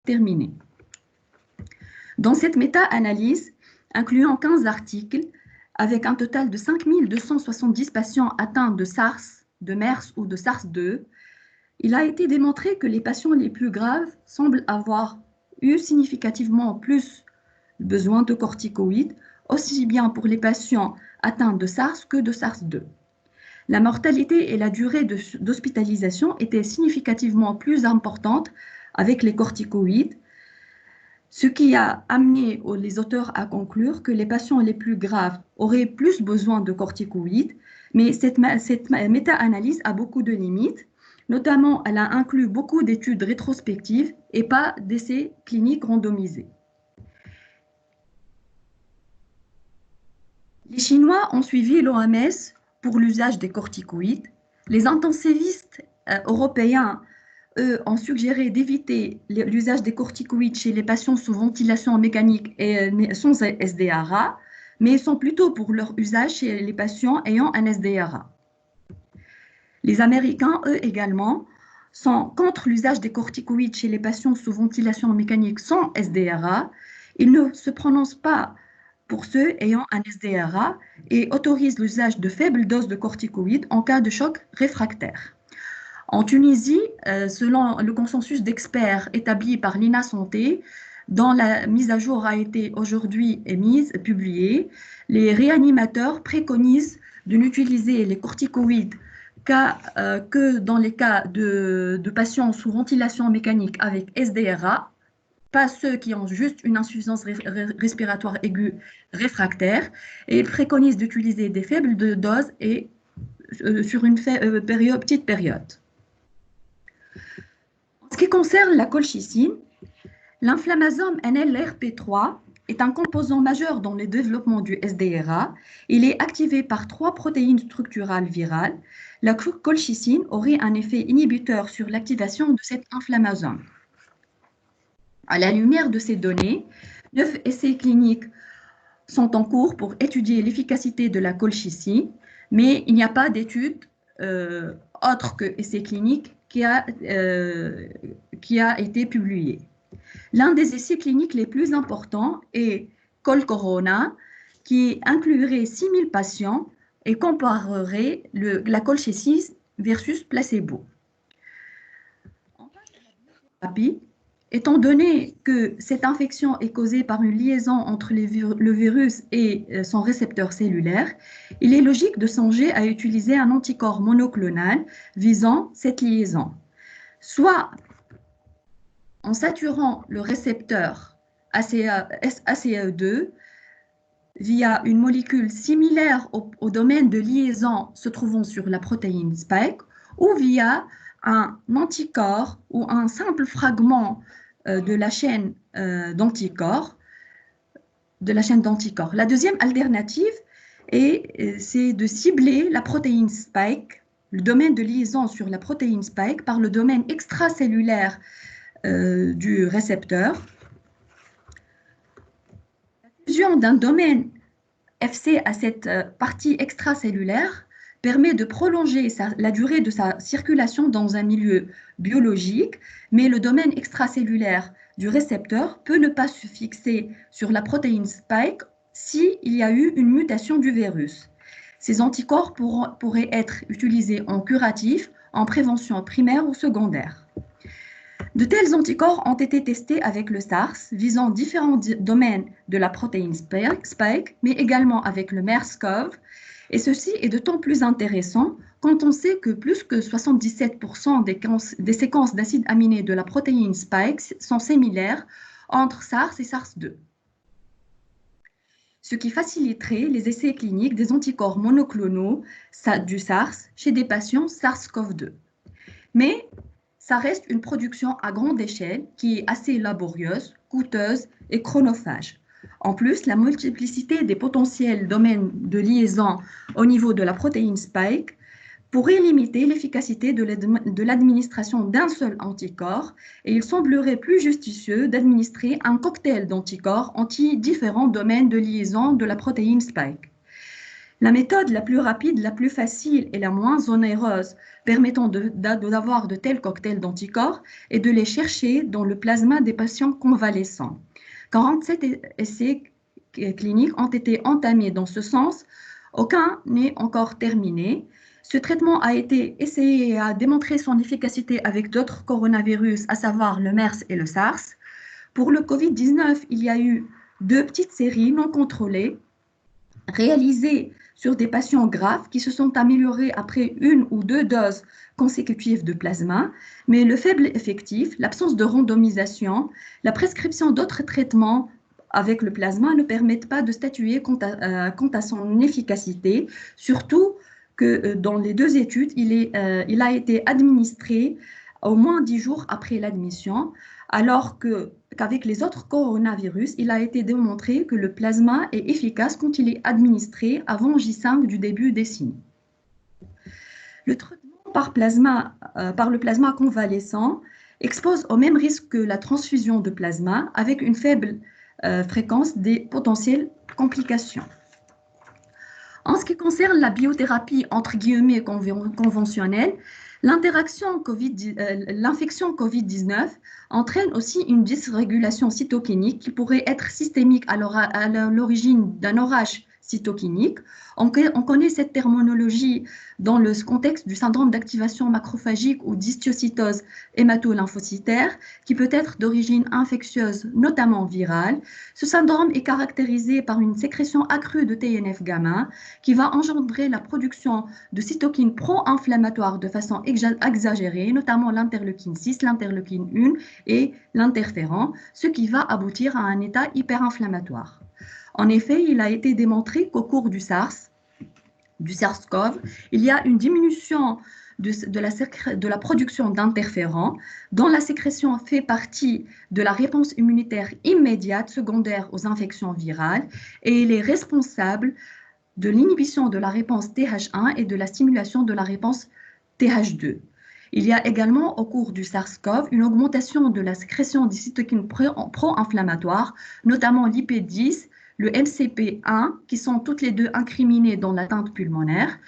terminée. Dans cette méta-analyse, incluant 15 articles, avec un total de 5270 patients atteints de SARS, de MERS ou de SARS-2, il a été démontré que les patients les plus graves semblent avoir eu significativement plus besoin de corticoïdes, aussi bien pour les patients atteints de SARS que de SARS-2. La mortalité et la durée d'hospitalisation étaient significativement plus importantes avec les corticoïdes, ce qui a amené les auteurs à conclure que les patients les plus graves auraient plus besoin de corticoïdes, mais cette méta-analyse a beaucoup de limites. Notamment, elle a inclus beaucoup d'études rétrospectives et pas d'essais cliniques randomisés. Les Chinois ont suivi l'OMS pour l'usage des corticoïdes. Les intensivistes européens, eux, ont suggéré d'éviter l'usage des corticoïdes chez les patients sous ventilation mécanique et sans SDRA, mais sont plutôt pour leur usage chez les patients ayant un SDRA. Les Américains, eux également, sont contre l'usage des corticoïdes chez les patients sous ventilation mécanique sans SDRA. Ils ne se prononcent pas pour ceux ayant un SDRA et autorisent l'usage de faibles doses de corticoïdes en cas de choc réfractaire. En Tunisie, selon le consensus d'experts établi par l'INA Santé, dont la mise à jour a été aujourd'hui publiée, les réanimateurs préconisent de n'utiliser les corticoïdes que dans les cas de patients sous ventilation mécanique avec SDRA, pas ceux qui ont juste une insuffisance respiratoire aiguë réfractaire, et ils préconisent d'utiliser des faibles doses et sur une petite période. En ce qui concerne la colchicine, l'inflammasome NLRP3 est un composant majeur dans le développement du SDRA. Il est activé par 3 protéines structurales virales. La colchicine aurait un effet inhibiteur sur l'activation de cet inflammasome. À la lumière de ces données, 9 essais cliniques sont en cours pour étudier l'efficacité de la colchicine, mais il n'y a pas d'étude autre que essais cliniques qui a été publiée. L'un des essais cliniques les plus importants est ColCorona, qui inclurait 6000 patients et comparerait la colchicine versus placebo. Étant donné que cette infection est causée par une liaison entre le virus et son récepteur cellulaire, il est logique de songer à utiliser un anticorps monoclonal visant cette liaison, soit en saturant le récepteur ACE2 via une molécule similaire au domaine de liaison se trouvant sur la protéine spike, ou via un anticorps ou un simple fragment de la chaîne d'anticorps. La deuxième alternative, c'est de cibler la protéine spike, le domaine de liaison sur la protéine spike, par le domaine extracellulaire du récepteur. La fusion d'un domaine FC à cette partie extracellulaire permet de prolonger la durée de sa circulation dans un milieu biologique, mais le domaine extracellulaire du récepteur peut ne pas se fixer sur la protéine spike s'il y a eu une mutation du virus. Ces anticorps pourraient être utilisés en curatif, en prévention primaire ou secondaire. De tels anticorps ont été testés avec le SARS, visant différents domaines de la protéine spike, mais également avec le MERS-CoV. Et ceci est d'autant plus intéressant quand on sait que plus que 77% des séquences d'acides aminés de la protéine spike sont similaires entre SARS et SARS-2. Ce qui faciliterait les essais cliniques des anticorps monoclonaux du SARS chez des patients SARS-CoV-2. Mais ça reste une production à grande échelle qui est assez laborieuse, coûteuse et chronophage. En plus, la multiplicité des potentiels domaines de liaison au niveau de la protéine spike pourrait limiter l'efficacité de l'administration d'un seul anticorps, et il semblerait plus judicieux d'administrer un cocktail d'anticorps anti différents domaines de liaison de la protéine spike. La méthode la plus rapide, la plus facile et la moins onéreuse permettant d'avoir de tels cocktails d'anticorps est de les chercher dans le plasma des patients convalescents. 47 essais cliniques ont été entamés dans ce sens, aucun n'est encore terminé. Ce traitement a été essayé et a démontré son efficacité avec d'autres coronavirus, à savoir le MERS et le SARS. Pour le Covid-19, il y a eu deux petites séries non contrôlées réalisées sur des patients graves qui se sont améliorés après une ou deux doses consécutives de plasma, mais le faible effectif, l'absence de randomisation, la prescription d'autres traitements avec le plasma ne permettent pas de statuer quant à son efficacité, surtout que dans les deux études, il a été administré au moins 10 jours après l'admission, alors qu'avec les autres coronavirus, il a été démontré que le plasma est efficace quand il est administré avant J5 du début des signes. Le traitement par le plasma convalescent expose au même risque que la transfusion de plasma avec une faible fréquence des potentielles complications. En ce qui concerne la biothérapie entre guillemets conventionnelle, l'infection COVID-19 entraîne aussi une dysrégulation cytokinique qui pourrait être systémique à l'origine d'un orage cytokinique. On connaît cette terminologie dans le contexte du syndrome d'activation macrophagique ou d'histiocytose hémato-lymphocytaire qui peut être d'origine infectieuse, notamment virale. Ce syndrome est caractérisé par une sécrétion accrue de TNF-gamma qui va engendrer la production de cytokines pro-inflammatoires de façon exagérée, notamment l'interleukine 6, l'interleukine 1 et l'interféron, ce qui va aboutir à un état hyperinflammatoire. En effet, il a été démontré qu'au cours du SARS-CoV, il y a une diminution de la production d'interférons, dont la sécrétion fait partie de la réponse immunitaire immédiate secondaire aux infections virales et il est responsable de l'inhibition de la réponse TH1 et de la stimulation de la réponse TH2. Il y a également au cours du SARS-CoV une augmentation de la sécrétion des cytokines pro-inflammatoires, notamment l'IP10, le MCP1, qui sont toutes les deux incriminées dans l'atteinte pulmonaire.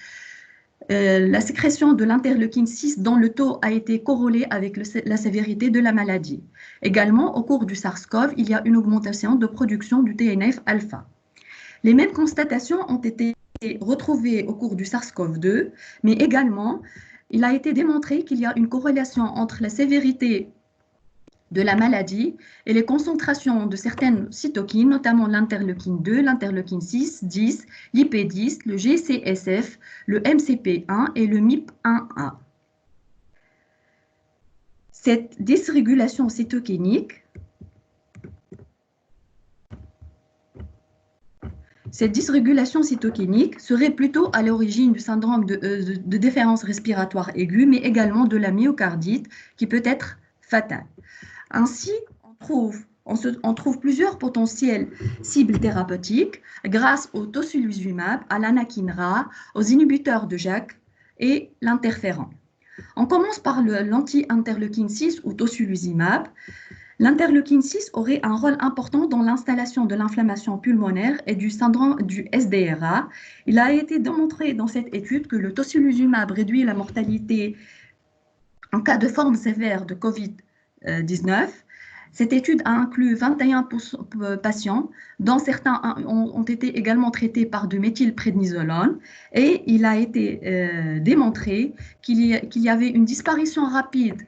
La sécrétion de l'interleukine 6 dont le taux a été corrélé avec la sévérité de la maladie. Également, au cours du SARS-CoV, il y a une augmentation de production du TNF-alpha. Les mêmes constatations ont été retrouvées au cours du SARS-CoV-2, mais également, il a été démontré qu'il y a une corrélation entre la sévérité de la maladie et les concentrations de certaines cytokines, notamment l'interleukine 2, l'interleukine 6, 10, l'IP10, le GCSF, le MCP1 et le MIP1A. Cette dysrégulation cytokinique serait plutôt à l'origine du syndrome de déférence respiratoire aiguë, mais également de la myocardite qui peut être fatale. Ainsi, on trouve plusieurs potentiels cibles thérapeutiques grâce au tocilizumab, à l'anakinra, aux inhibiteurs de JAK et l'interféron. On commence par l'anti-interleukine 6 ou tocilizumab. L'interleukine 6 aurait un rôle important dans l'installation de l'inflammation pulmonaire et du syndrome du SDRA. Il a été démontré dans cette étude que le tocilizumab réduit la mortalité en cas de forme sévère de COVID-19. Cette étude a inclus 21 patients, dont certains ont été également traités par de méthylprédnisolone, et il a été démontré qu'il y avait une disparition rapide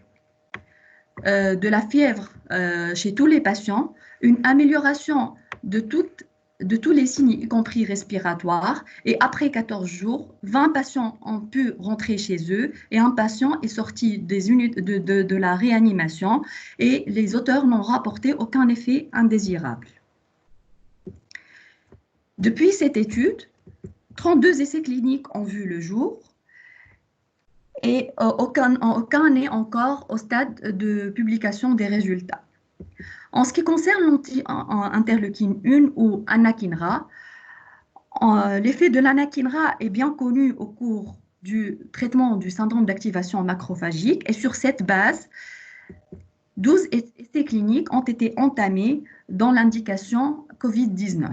de la fièvre chez tous les patients, une amélioration de tous les signes, y compris respiratoires, et après 14 jours, 20 patients ont pu rentrer chez eux et un patient est sorti de la réanimation et les auteurs n'ont rapporté aucun effet indésirable. Depuis cette étude, 32 essais cliniques ont vu le jour et aucun n'est encore au stade de publication des résultats. En ce qui concerne l'anti-interleukine 1 ou anakinra, l'effet de l'anakinra est bien connu au cours du traitement du syndrome d'activation macrophagique et sur cette base, 12 essais cliniques ont été entamés dans l'indication COVID-19.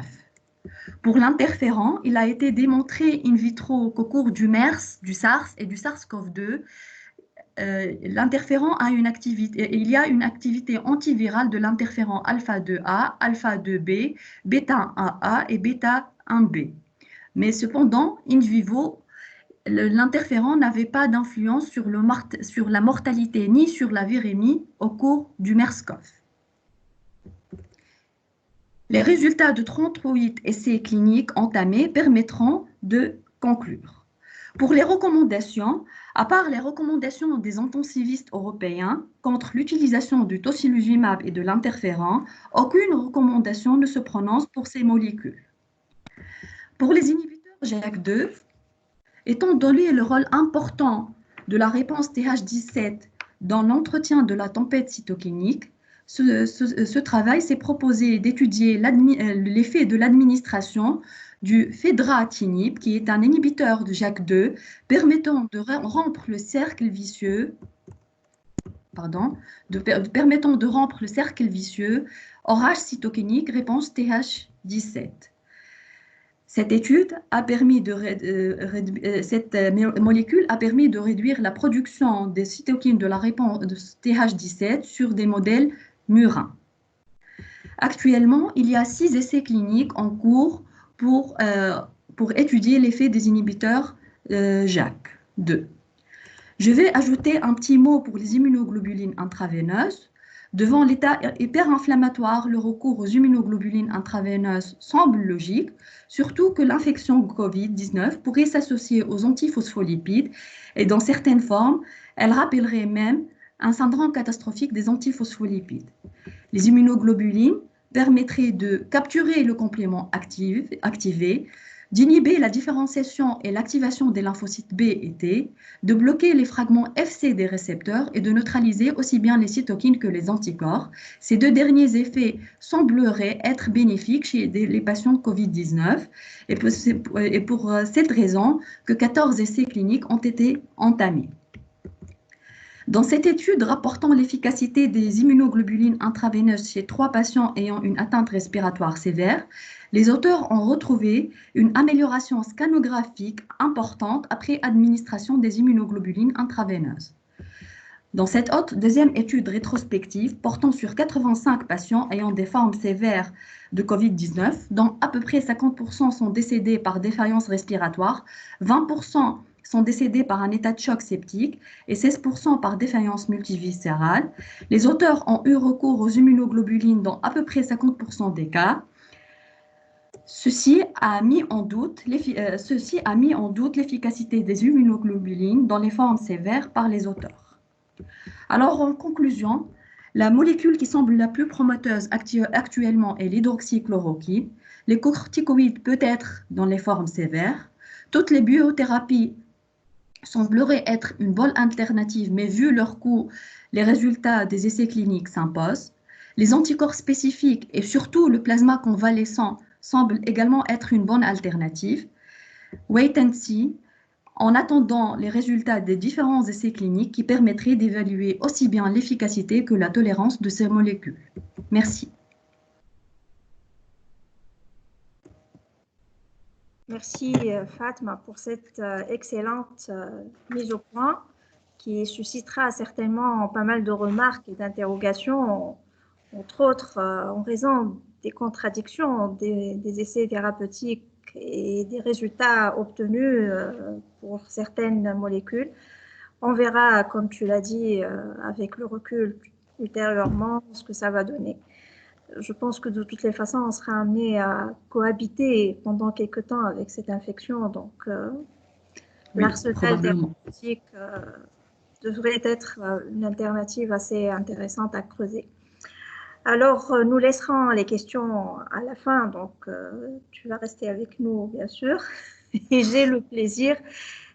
Pour l'interféron, il a été démontré in vitro qu'au cours du MERS, du SARS et du SARS-CoV-2, l'interféron a une activité, il y a une activité antivirale de l'interféron alpha-2A, alpha-2B, bêta-1A et bêta-1B. Mais cependant, in vivo, l'interféron n'avait pas d'influence sur la mortalité ni sur la virémie au cours du MERS-CoV. Les résultats de 38 essais cliniques entamés permettront de conclure. Pour les recommandations, à part les recommandations des intensivistes européens contre l'utilisation du tocilizumab et de l'interféron, aucune recommandation ne se prononce pour ces molécules. Pour les inhibiteurs JAK2, étant donné le rôle important de la réponse TH17 dans l'entretien de la tempête cytokinique, ce travail s'est proposé d'étudier l'effet de l'administration du fédratinib, qui est un inhibiteur de JAK2 permettant de rompre le cercle vicieux, orage cytokinique, réponse TH17. Cette molécule a permis de réduire la production des cytokines de la réponse de TH17 sur des modèles murins. Actuellement, il y a 6 essais cliniques en cours pour étudier l'effet des inhibiteurs JAK2. Je vais ajouter un petit mot pour les immunoglobulines intraveineuses. Devant l'état hyperinflammatoire, le recours aux immunoglobulines intraveineuses semble logique, surtout que l'infection Covid-19 pourrait s'associer aux antiphospholipides et dans certaines formes, elle rappellerait même un syndrome catastrophique des antiphospholipides. Les immunoglobulines permettraient de capturer le complément activé, d'inhiber la différenciation et l'activation des lymphocytes B et T, de bloquer les fragments FC des récepteurs et de neutraliser aussi bien les cytokines que les anticorps. Ces deux derniers effets sembleraient être bénéfiques chez les patients Covid-19 et pour cette raison que 14 essais cliniques ont été entamés. Dans cette étude rapportant l'efficacité des immunoglobulines intraveineuses chez 3 patients ayant une atteinte respiratoire sévère, les auteurs ont retrouvé une amélioration scanographique importante après administration des immunoglobulines intraveineuses. Dans cette deuxième étude rétrospective portant sur 85 patients ayant des formes sévères de Covid-19, dont à peu près 50% sont décédés par défaillance respiratoire, 20% sont décédés par un état de choc septique et 16% par défaillance multiviscérale. Les auteurs ont eu recours aux immunoglobulines dans à peu près 50% des cas. Ceci a mis en doute l'efficacité des immunoglobulines dans les formes sévères par les auteurs. Alors, en conclusion, la molécule qui semble la plus prometteuse actuellement est l'hydroxychloroquine. Les corticoïdes peut-être dans les formes sévères. Toutes les biothérapies sembleraient être une bonne alternative, mais vu leur coût, les résultats des essais cliniques s'imposent. Les anticorps spécifiques et surtout le plasma convalescent semblent également être une bonne alternative. Wait and see, en attendant les résultats des différents essais cliniques qui permettraient d'évaluer aussi bien l'efficacité que la tolérance de ces molécules. Merci. Merci Fatma pour cette excellente mise au point qui suscitera certainement pas mal de remarques et d'interrogations, entre autres en raison des contradictions des essais thérapeutiques et des résultats obtenus pour certaines molécules. On verra, comme tu l'as dit, avec le recul ultérieurement, ce que ça va donner. Je pense que de toutes les façons, on sera amené à cohabiter pendant quelques temps avec cette infection. Donc, l'arsenal thérapeutique devrait être une alternative assez intéressante à creuser. Alors, nous laisserons les questions à la fin. Donc, tu vas rester avec nous, bien sûr. Et j'ai le plaisir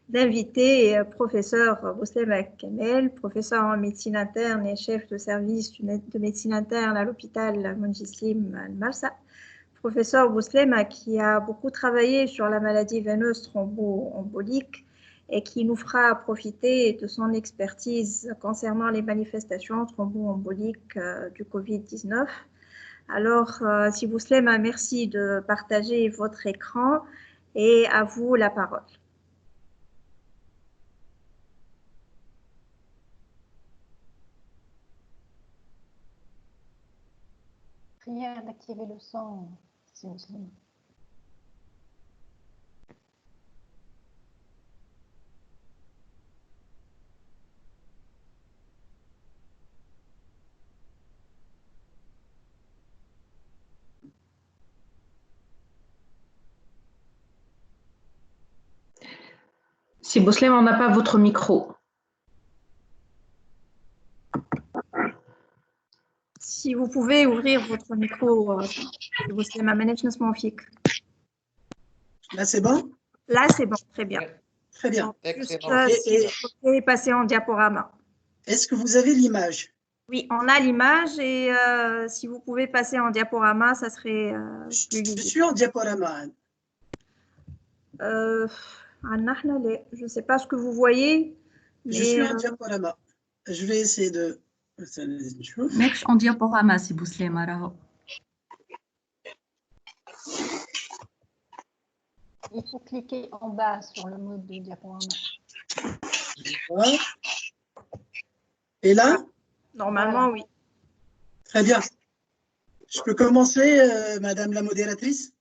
d'inviter professeur Bouslema Kamel, professeur en médecine interne et chef de service de médecine interne à l'hôpital Montjislim Al-Marsa. Professeur Bouslema qui a beaucoup travaillé sur la maladie veineuse thromboembolique et qui nous fera profiter de son expertise concernant les manifestations thromboemboliques du Covid-19. Alors, si vous Slema, merci de partager votre écran et à vous la parole. Prière d'activer le son, si musulman. Si Bouslem, on n'a pas votre micro. Si vous pouvez ouvrir votre micro, vous Slema, Là, c'est bon? Là, c'est bon, très bien. Très bien. Donc, juste, Excellent. si vous pouvez passer en diaporama. Est-ce que vous avez l'image? Oui, on a l'image et si vous pouvez passer en diaporama, ça serait plus lisible. Je suis en diaporama. Je ne sais pas ce que vous voyez. Mais, je suis en diaporama. Je vais essayer de... ماكش en diaporama سي بوسليمة راهو. Il faut cliquer en bas sur le mode de diaporama. Voilà. Et là? Normalement, voilà. Oui. Très bien. Je peux commencer, Madame la modératrice?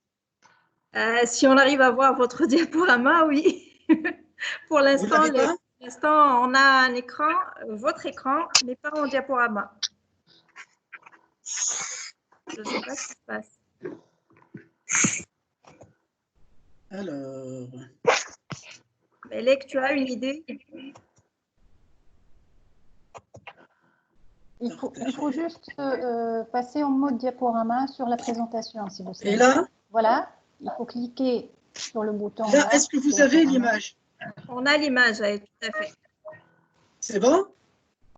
Si on arrive à voir votre diaporama, oui. Pour l'instant, on a un écran, votre écran, mais pas en diaporama. Je ne sais pas ce qui se passe. Alors... Belek, tu as une idée? Il faut juste passer en mode diaporama sur la présentation, si vous savez. Et là? Voilà, il faut cliquer sur le bouton. Là, est-ce que vous avez l'image? On a l'image, tout à fait. C'est bon?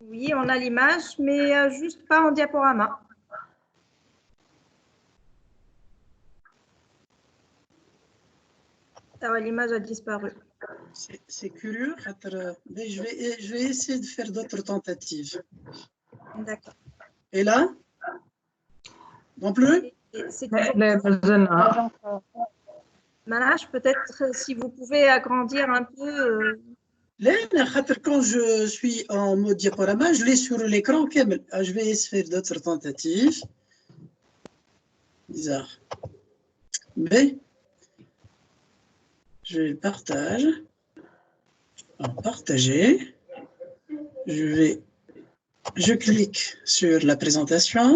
Oui, on a l'image, mais juste pas en diaporama. L'image a disparu. C'est curieux, mais je vais essayer de faire d'autres tentatives. D'accord. Et là? Non plus? C'est toujours... peut-être si vous pouvez agrandir un peu. Quand je suis en mode diaporama, je l'ai sur l'écran. Je vais essayer de faire d'autres tentatives. Bizarre. Mais je partage. En partager. Je clique sur la présentation.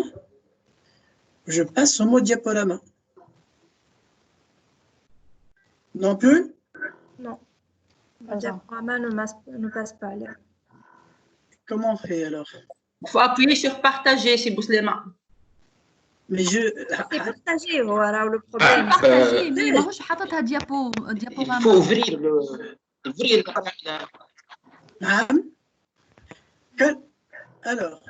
Je passe au mode diaporama. Non plus? Non. Le diaporama ne passe pas là. Comment on fait alors? Il faut appuyer sur partager, c'est Bouslema. Mais c'est partagé, voilà le problème. Partager, mais ماهوش حاططها diaporama. Il faut ouvrir Alors,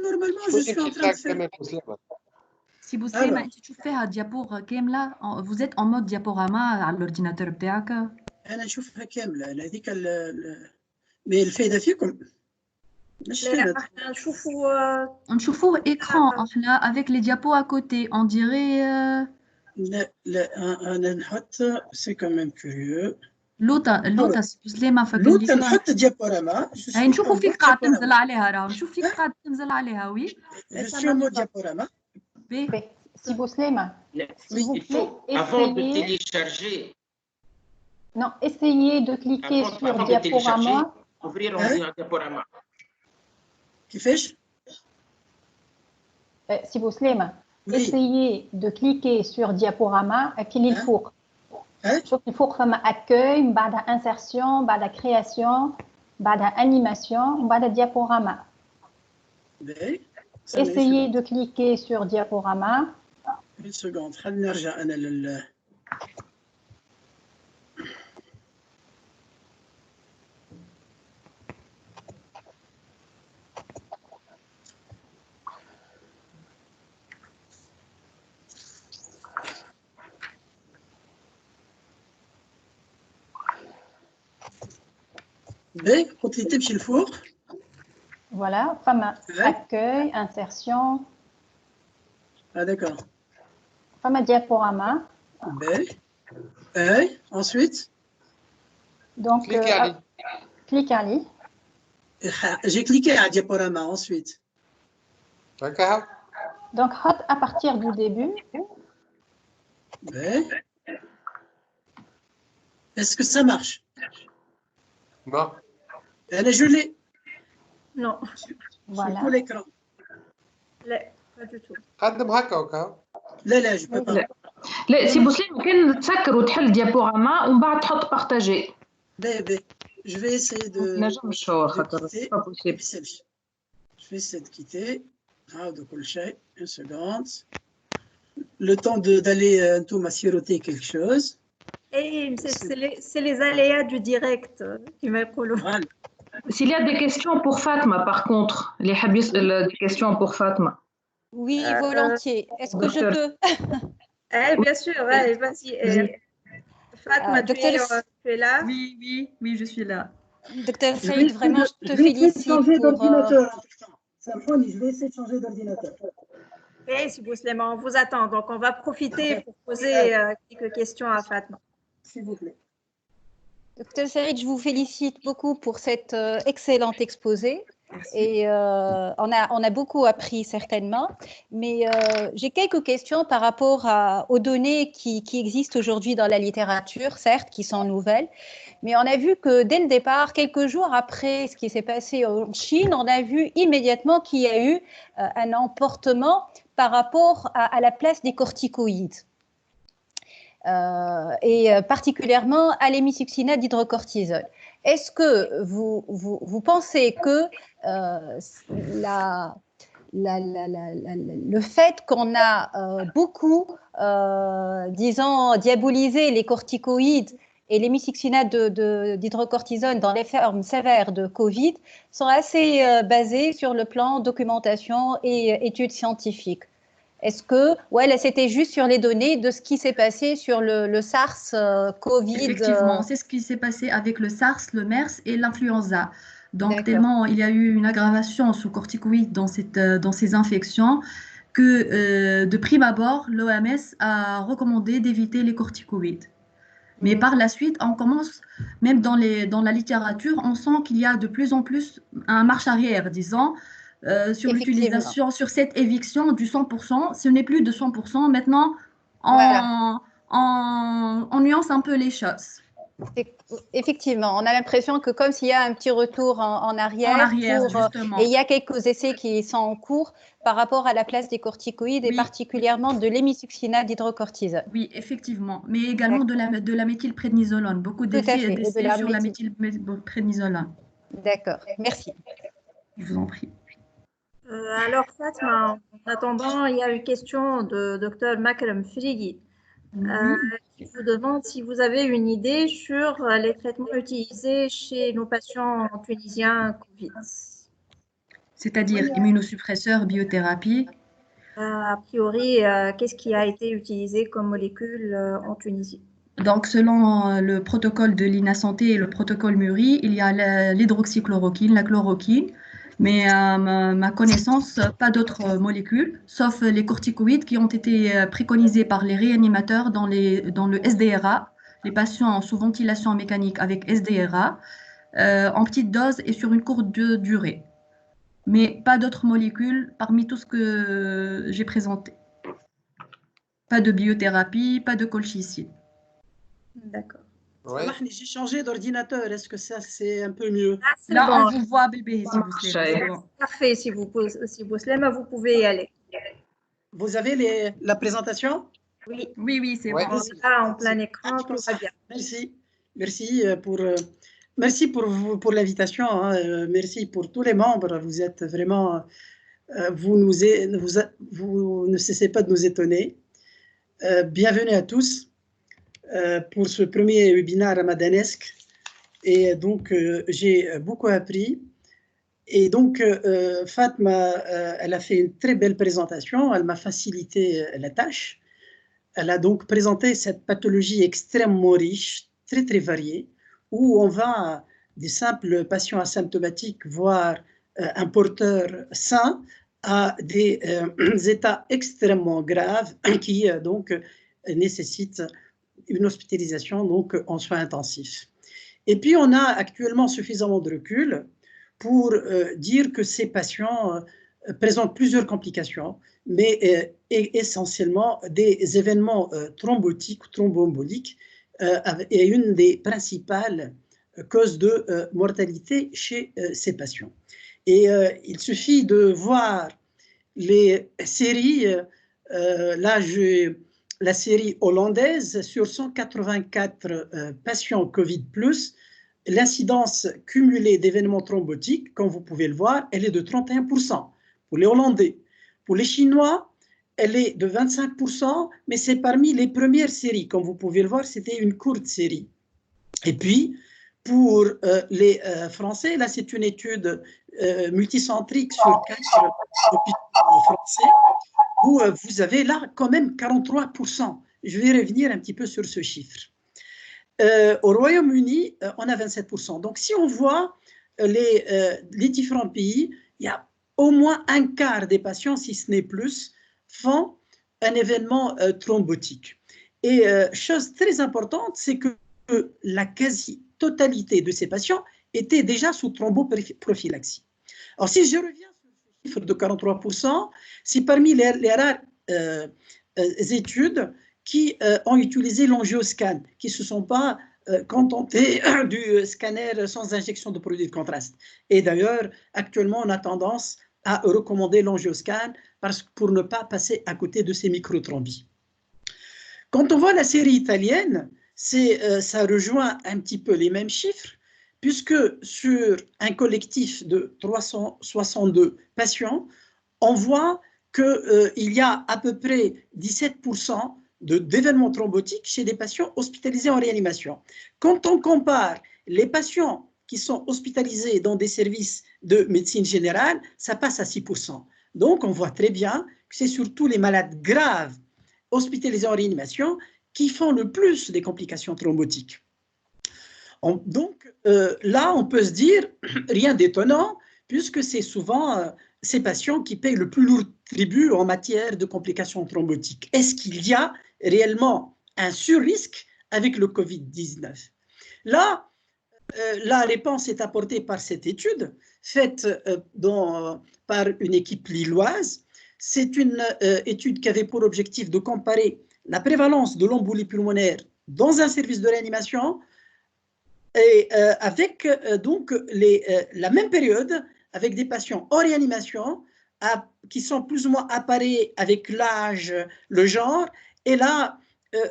normalement, je suis en train de faire... Si Bouslema, انت تشوف فيها diapo كاملة, vous êtes en mode diaporama على l'ordinateur بتاعك. أنا نشوفها كاملة هذيك mais الفايدة فيكم نشوفوه écran احنا avec les diapos à côté, on dirait لا أنا نحط c'est quand même curieux. لوطا بوسليمة لوطا نحط ديابوراما. هاي نشوفوا فيك قاعد تنزل عليها راه نشوف فيك قاعد تنزل عليها وي. Je suis en mode diaporama. Si Bouslema, s'il vous plaît, avant de télécharger. Non, essayez de cliquer sur diaporama. Ouvrir en diaporama. كيفاش؟ Si Bouslema, essayez de cliquer sur diaporama qu'il est four. شوف الفوق فما accueil, بعدها insertion, بعدها création, بعدها animation, بعدها diaporama. Essayez de cliquer sur diaporama. Une seconde, خلينا نرجع أنا لل... قلت لي تمشي الفوق. Voilà, femme accueil, insertion. Ah, d'accord. فما diaporama. Ensuite, Donc, clique عليه. j'ai cliqué à diaporama ensuite. D'accord. Donc, hop, à partir du début. Est-ce que ça marche? Non. Je l'ai. Non. Voilà. Sur tout l'écran. Pas du tout. قدم هكا وكا. لا je peux pas. لا سي بوسليم كان تسكر وتحل ديابوراما ومن بعد تحط بارتاجي. Je vais essayer de quitter. Je vais essayer de quitter. De colcher. Une seconde. Le temps d'aller tout m'assiroter quelque chose. Et c'est les aléas du direct qui m'écoulent. Voilà. S'il y a des questions pour Fatma, par contre, les habis, des questions pour Fatma. Oui, volontiers. Est-ce que je peux? Bien sûr, vas-y. Fatma, tu es là? Oui, je suis là. Docteur Saïd, vraiment, je te félicite changer pour... d'ordinateur. Symphonie, je vais essayer de changer d'ordinateur. Oui, si vous Sléman, on vous attend. Donc, on va profiter pour poser quelques questions à Fatma. S'il vous plaît. Docteur Saïd, je vous félicite beaucoup pour cet excellent exposé. Merci. Et on a beaucoup appris certainement, mais j'ai quelques questions par rapport aux données qui existent aujourd'hui dans la littérature, certes, qui sont nouvelles, mais on a vu que dès le départ, quelques jours après ce qui s'est passé en Chine, on a vu immédiatement qu'il y a eu un emportement par rapport à la place des corticoïdes. Et particulièrement à l'hémisuccinate d'hydrocortisone. Est-ce que vous pensez que le fait qu'on a beaucoup, disons, diabolisé les corticoïdes et l'hémisuccinate d'hydrocortisone dans les formes sévères de Covid sont assez basés sur le plan documentation et études scientifiques? Est-ce que, là, c'était juste sur les données de ce qui s'est passé sur le SARS, Covid? Effectivement, c'est ce qui s'est passé avec le SARS, le MERS et l'influenza. Donc, tellement il y a eu une aggravation sous corticoïdes dans ces infections que, de prime abord, l'OMS a recommandé d'éviter les corticoïdes. Mais par la suite, on commence, même dans la littérature, on sent qu'il y a de plus en plus un marche arrière, disons, sur l'utilisation, sur cette éviction du 100%. Ce n'est plus de 100%. Maintenant, on nuance un peu les choses. Effectivement, on a l'impression que comme s'il y a un petit retour en arrière, justement. Et il y a quelques essais qui sont en cours par rapport à la place des corticoïdes et particulièrement de l'hémisuccinate d'hydrocortisone. Oui, effectivement, mais également de la méthylprédnisolone. Beaucoup d'essais sur la méthylprédnisolone. D'accord, merci. Je vous en prie. Alors Fatma, en attendant, il y a une question de Dr Makram Frigi qui vous demande si vous avez une idée sur les traitements utilisés chez nos patients tunisiens Covid. C'est-à-dire immunosuppresseurs, biothérapie. A priori, qu'est-ce qui a été utilisé comme molécule en Tunisie? Donc, selon le protocole de l'INA Santé et le protocole MURI, il y a l'hydroxychloroquine, la chloroquine, mais ma connaissance, pas d'autres molécules, sauf les corticoïdes qui ont été préconisés par les réanimateurs dans le SDRA, les patients sous ventilation mécanique avec SDRA, en petite dose et sur une courte durée. Mais pas d'autres molécules parmi tout ce que j'ai présenté. Pas de biothérapie, pas de colchicine. D'accord. Ouais. J'ai changé d'ordinateur. Est-ce que ça, c'est un peu mieux? Là, on vous voit, bébé, si vous plaît. Parfait, si vous pouvez y aller. Vous avez la présentation? Oui, c'est bon. On est là en plein écran, tout va bien. Merci pour l'invitation. Merci pour tous les membres. Vous êtes vraiment, vous ne cessez pas de nous étonner. Bienvenue à tous pour ce premier webinaire ramadanesque. Et donc, j'ai beaucoup appris. Et donc, Fatma, elle a fait une très belle présentation. Elle m'a facilité la tâche. Elle a donc présenté cette pathologie extrêmement riche, très, très variée, où on va des simples patients asymptomatiques voir un porteur sain à des états extrêmement graves qui donc nécessitent une hospitalisation donc en soins intensifs. Et puis on a actuellement suffisamment de recul pour dire que ces patients présentent plusieurs complications, mais essentiellement des événements thrombotiques ou thromboemboliques est une des principales causes de mortalité chez ces patients. Et il suffit de voir les séries, là la série hollandaise, sur 184 patients Covid+, l'incidence cumulée d'événements thrombotiques, comme vous pouvez le voir, elle est de 31% pour les Hollandais. Pour les Chinois, elle est de 25%, mais c'est parmi les premières séries. Comme vous pouvez le voir, c'était une courte série. Et puis, pour les Français, là, c'est une étude multicentrique sur 4 hôpitaux français, où vous avez là quand même 43%. Je vais revenir un petit peu sur ce chiffre. Au Royaume-Uni, on a 27%. Donc, si on voit les différents pays, il y a au moins un quart des patients, si ce n'est plus, font un événement thrombotique. Et chose très importante, c'est que la quasi-totalité de ces patients étaient déjà sous thromboprophylaxie. Alors, si je reviens sur ce chiffre de 43%, c'est parmi les rares études qui ont utilisé l'angioscan, qui ne se sont pas contentés du scanner sans injection de produits de contraste. Et d'ailleurs, actuellement, on a tendance à recommander l'angioscan pour ne pas passer à côté de ces microthrombis. Quand on voit la série italienne, ça rejoint un petit peu les mêmes chiffres, puisque sur un collectif de 362 patients, on voit qu'il y a à peu près 17% d'événements thrombotiques chez des patients hospitalisés en réanimation. Quand on compare les patients qui sont hospitalisés dans des services de médecine générale, ça passe à 6%. Donc, on voit très bien que c'est surtout les malades graves hospitalisés en réanimation qui font le plus des complications thrombotiques. Donc, là, on peut se dire, rien d'étonnant, puisque c'est souvent ces patients qui payent le plus lourd tribut en matière de complications thrombotiques. Est-ce qu'il y a réellement un surrisque avec le Covid-19? Là, la réponse est apportée par cette étude faite par une équipe lilloise. C'est une étude qui avait pour objectif de comparer la prévalence de l'embolie pulmonaire dans un service de réanimation et avec donc la même période avec des patients en réanimation qui sont plus ou moins appareillés avec l'âge, le genre. Et là,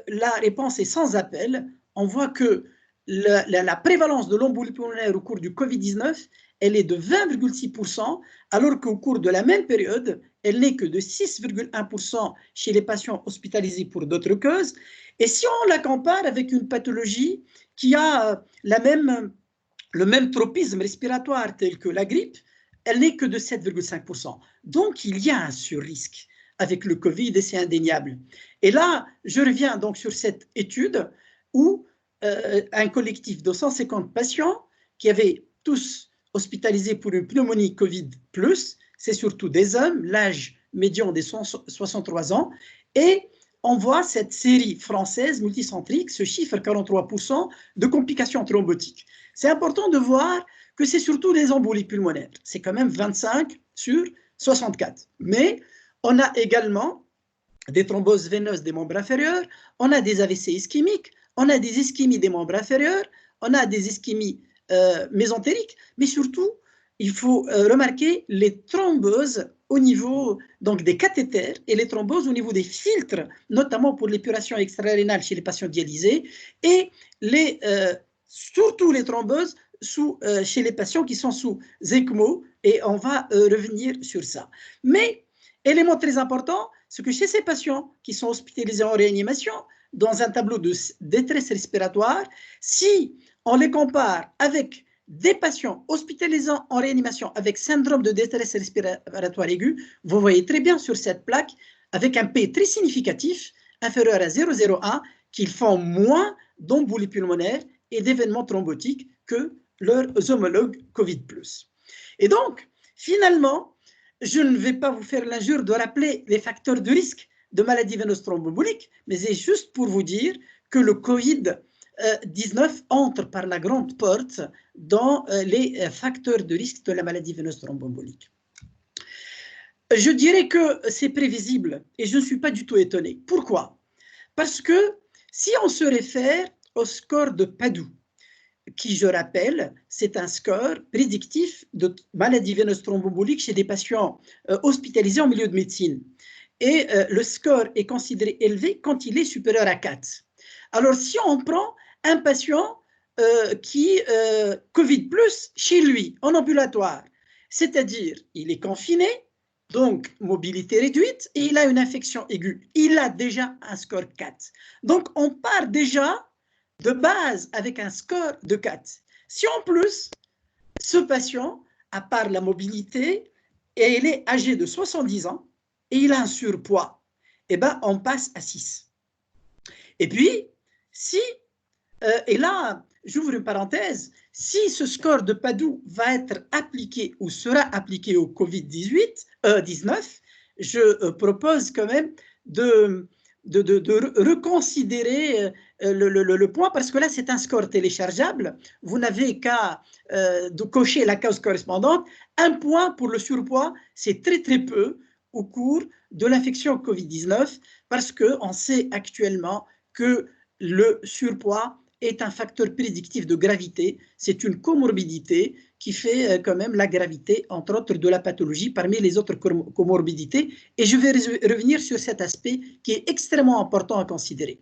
la réponse est sans appel. On voit que la prévalence de l'embolie pulmonaire au cours du Covid-19, elle est de 20,6%, alors qu'au cours de la même période, elle n'est que de 6,1% chez les patients hospitalisés pour d'autres causes. Et si on la compare avec une pathologie qui a le même tropisme respiratoire tel que la grippe, elle n'est que de 7,5%. Donc, il y a un surrisque avec le Covid et c'est indéniable. Et là, je reviens donc sur cette étude où un collectif de 150 patients qui avaient tous hospitalisés pour une pneumonie Covid+, c'est surtout des hommes, l'âge médian des 63 ans, et on voit cette série française multicentrique, ce chiffre 43% de complications thrombotiques. C'est important de voir que c'est surtout des embolies pulmonaires. C'est quand même 25 sur 64. Mais on a également des thromboses veineuses des membres inférieurs, on a des AVC ischémiques, on a des ischémies des membres inférieurs, on a des ischémies mésentériques, mais surtout, il faut remarquer les thromboses au niveau donc, des cathéters et les thromboses au niveau des filtres, notamment pour l'épuration extra-rénale chez les patients dialysés, et surtout les thromboses chez les patients qui sont sous ECMO, et on va revenir sur ça. Mais, élément très important, c'est que chez ces patients qui sont hospitalisés en réanimation, dans un tableau de détresse respiratoire, si on les compare avec des patients hospitalisés en réanimation avec syndrome de détresse respiratoire aiguë, vous voyez très bien sur cette plaque, avec un P très significatif, inférieur à 0,01, qu'ils font moins d'embolie pulmonaire et d'événements thrombotiques que leurs homologues Covid+. Et donc, finalement, je ne vais pas vous faire l'injure de rappeler les facteurs de risque de maladie veineuse thromboembolique, mais c'est juste pour vous dire que le Covid-19 entre par la grande porte dans les facteurs de risque de la maladie veineuse thromboembolique. Je dirais que c'est prévisible et je ne suis pas du tout étonné. Pourquoi? Parce que si on se réfère au score de Padoue, qui, je rappelle, c'est un score prédictif de maladie veineuse thromboembolique chez des patients hospitalisés en milieu de médecine. Et le score est considéré élevé quand il est supérieur à 4. Alors, si on prend un patient qui Covid+, chez lui, en ambulatoire, c'est-à-dire il est confiné, donc mobilité réduite, et il a une infection aiguë, il a déjà un score 4. Donc, on part déjà de base avec un score de 4. Si en plus, ce patient, à part la mobilité, et il est âgé de 70 ans, et il a un surpoids, eh ben, on passe à 6. Et puis, si, et là, j'ouvre une parenthèse, si ce score de Padoue va être appliqué ou sera appliqué au Covid-19, je propose quand même de reconsidérer le point, parce que là, c'est un score téléchargeable. Vous n'avez qu'à cocher la case correspondante. Un point pour le surpoids, c'est très, très peu au cours de l'infection Covid-19, parce qu'on sait actuellement que le surpoids est un facteur prédictif de gravité. C'est une comorbidité qui fait quand même la gravité, entre autres, de la pathologie parmi les autres comorbidités. Et je vais revenir sur cet aspect qui est extrêmement important à considérer.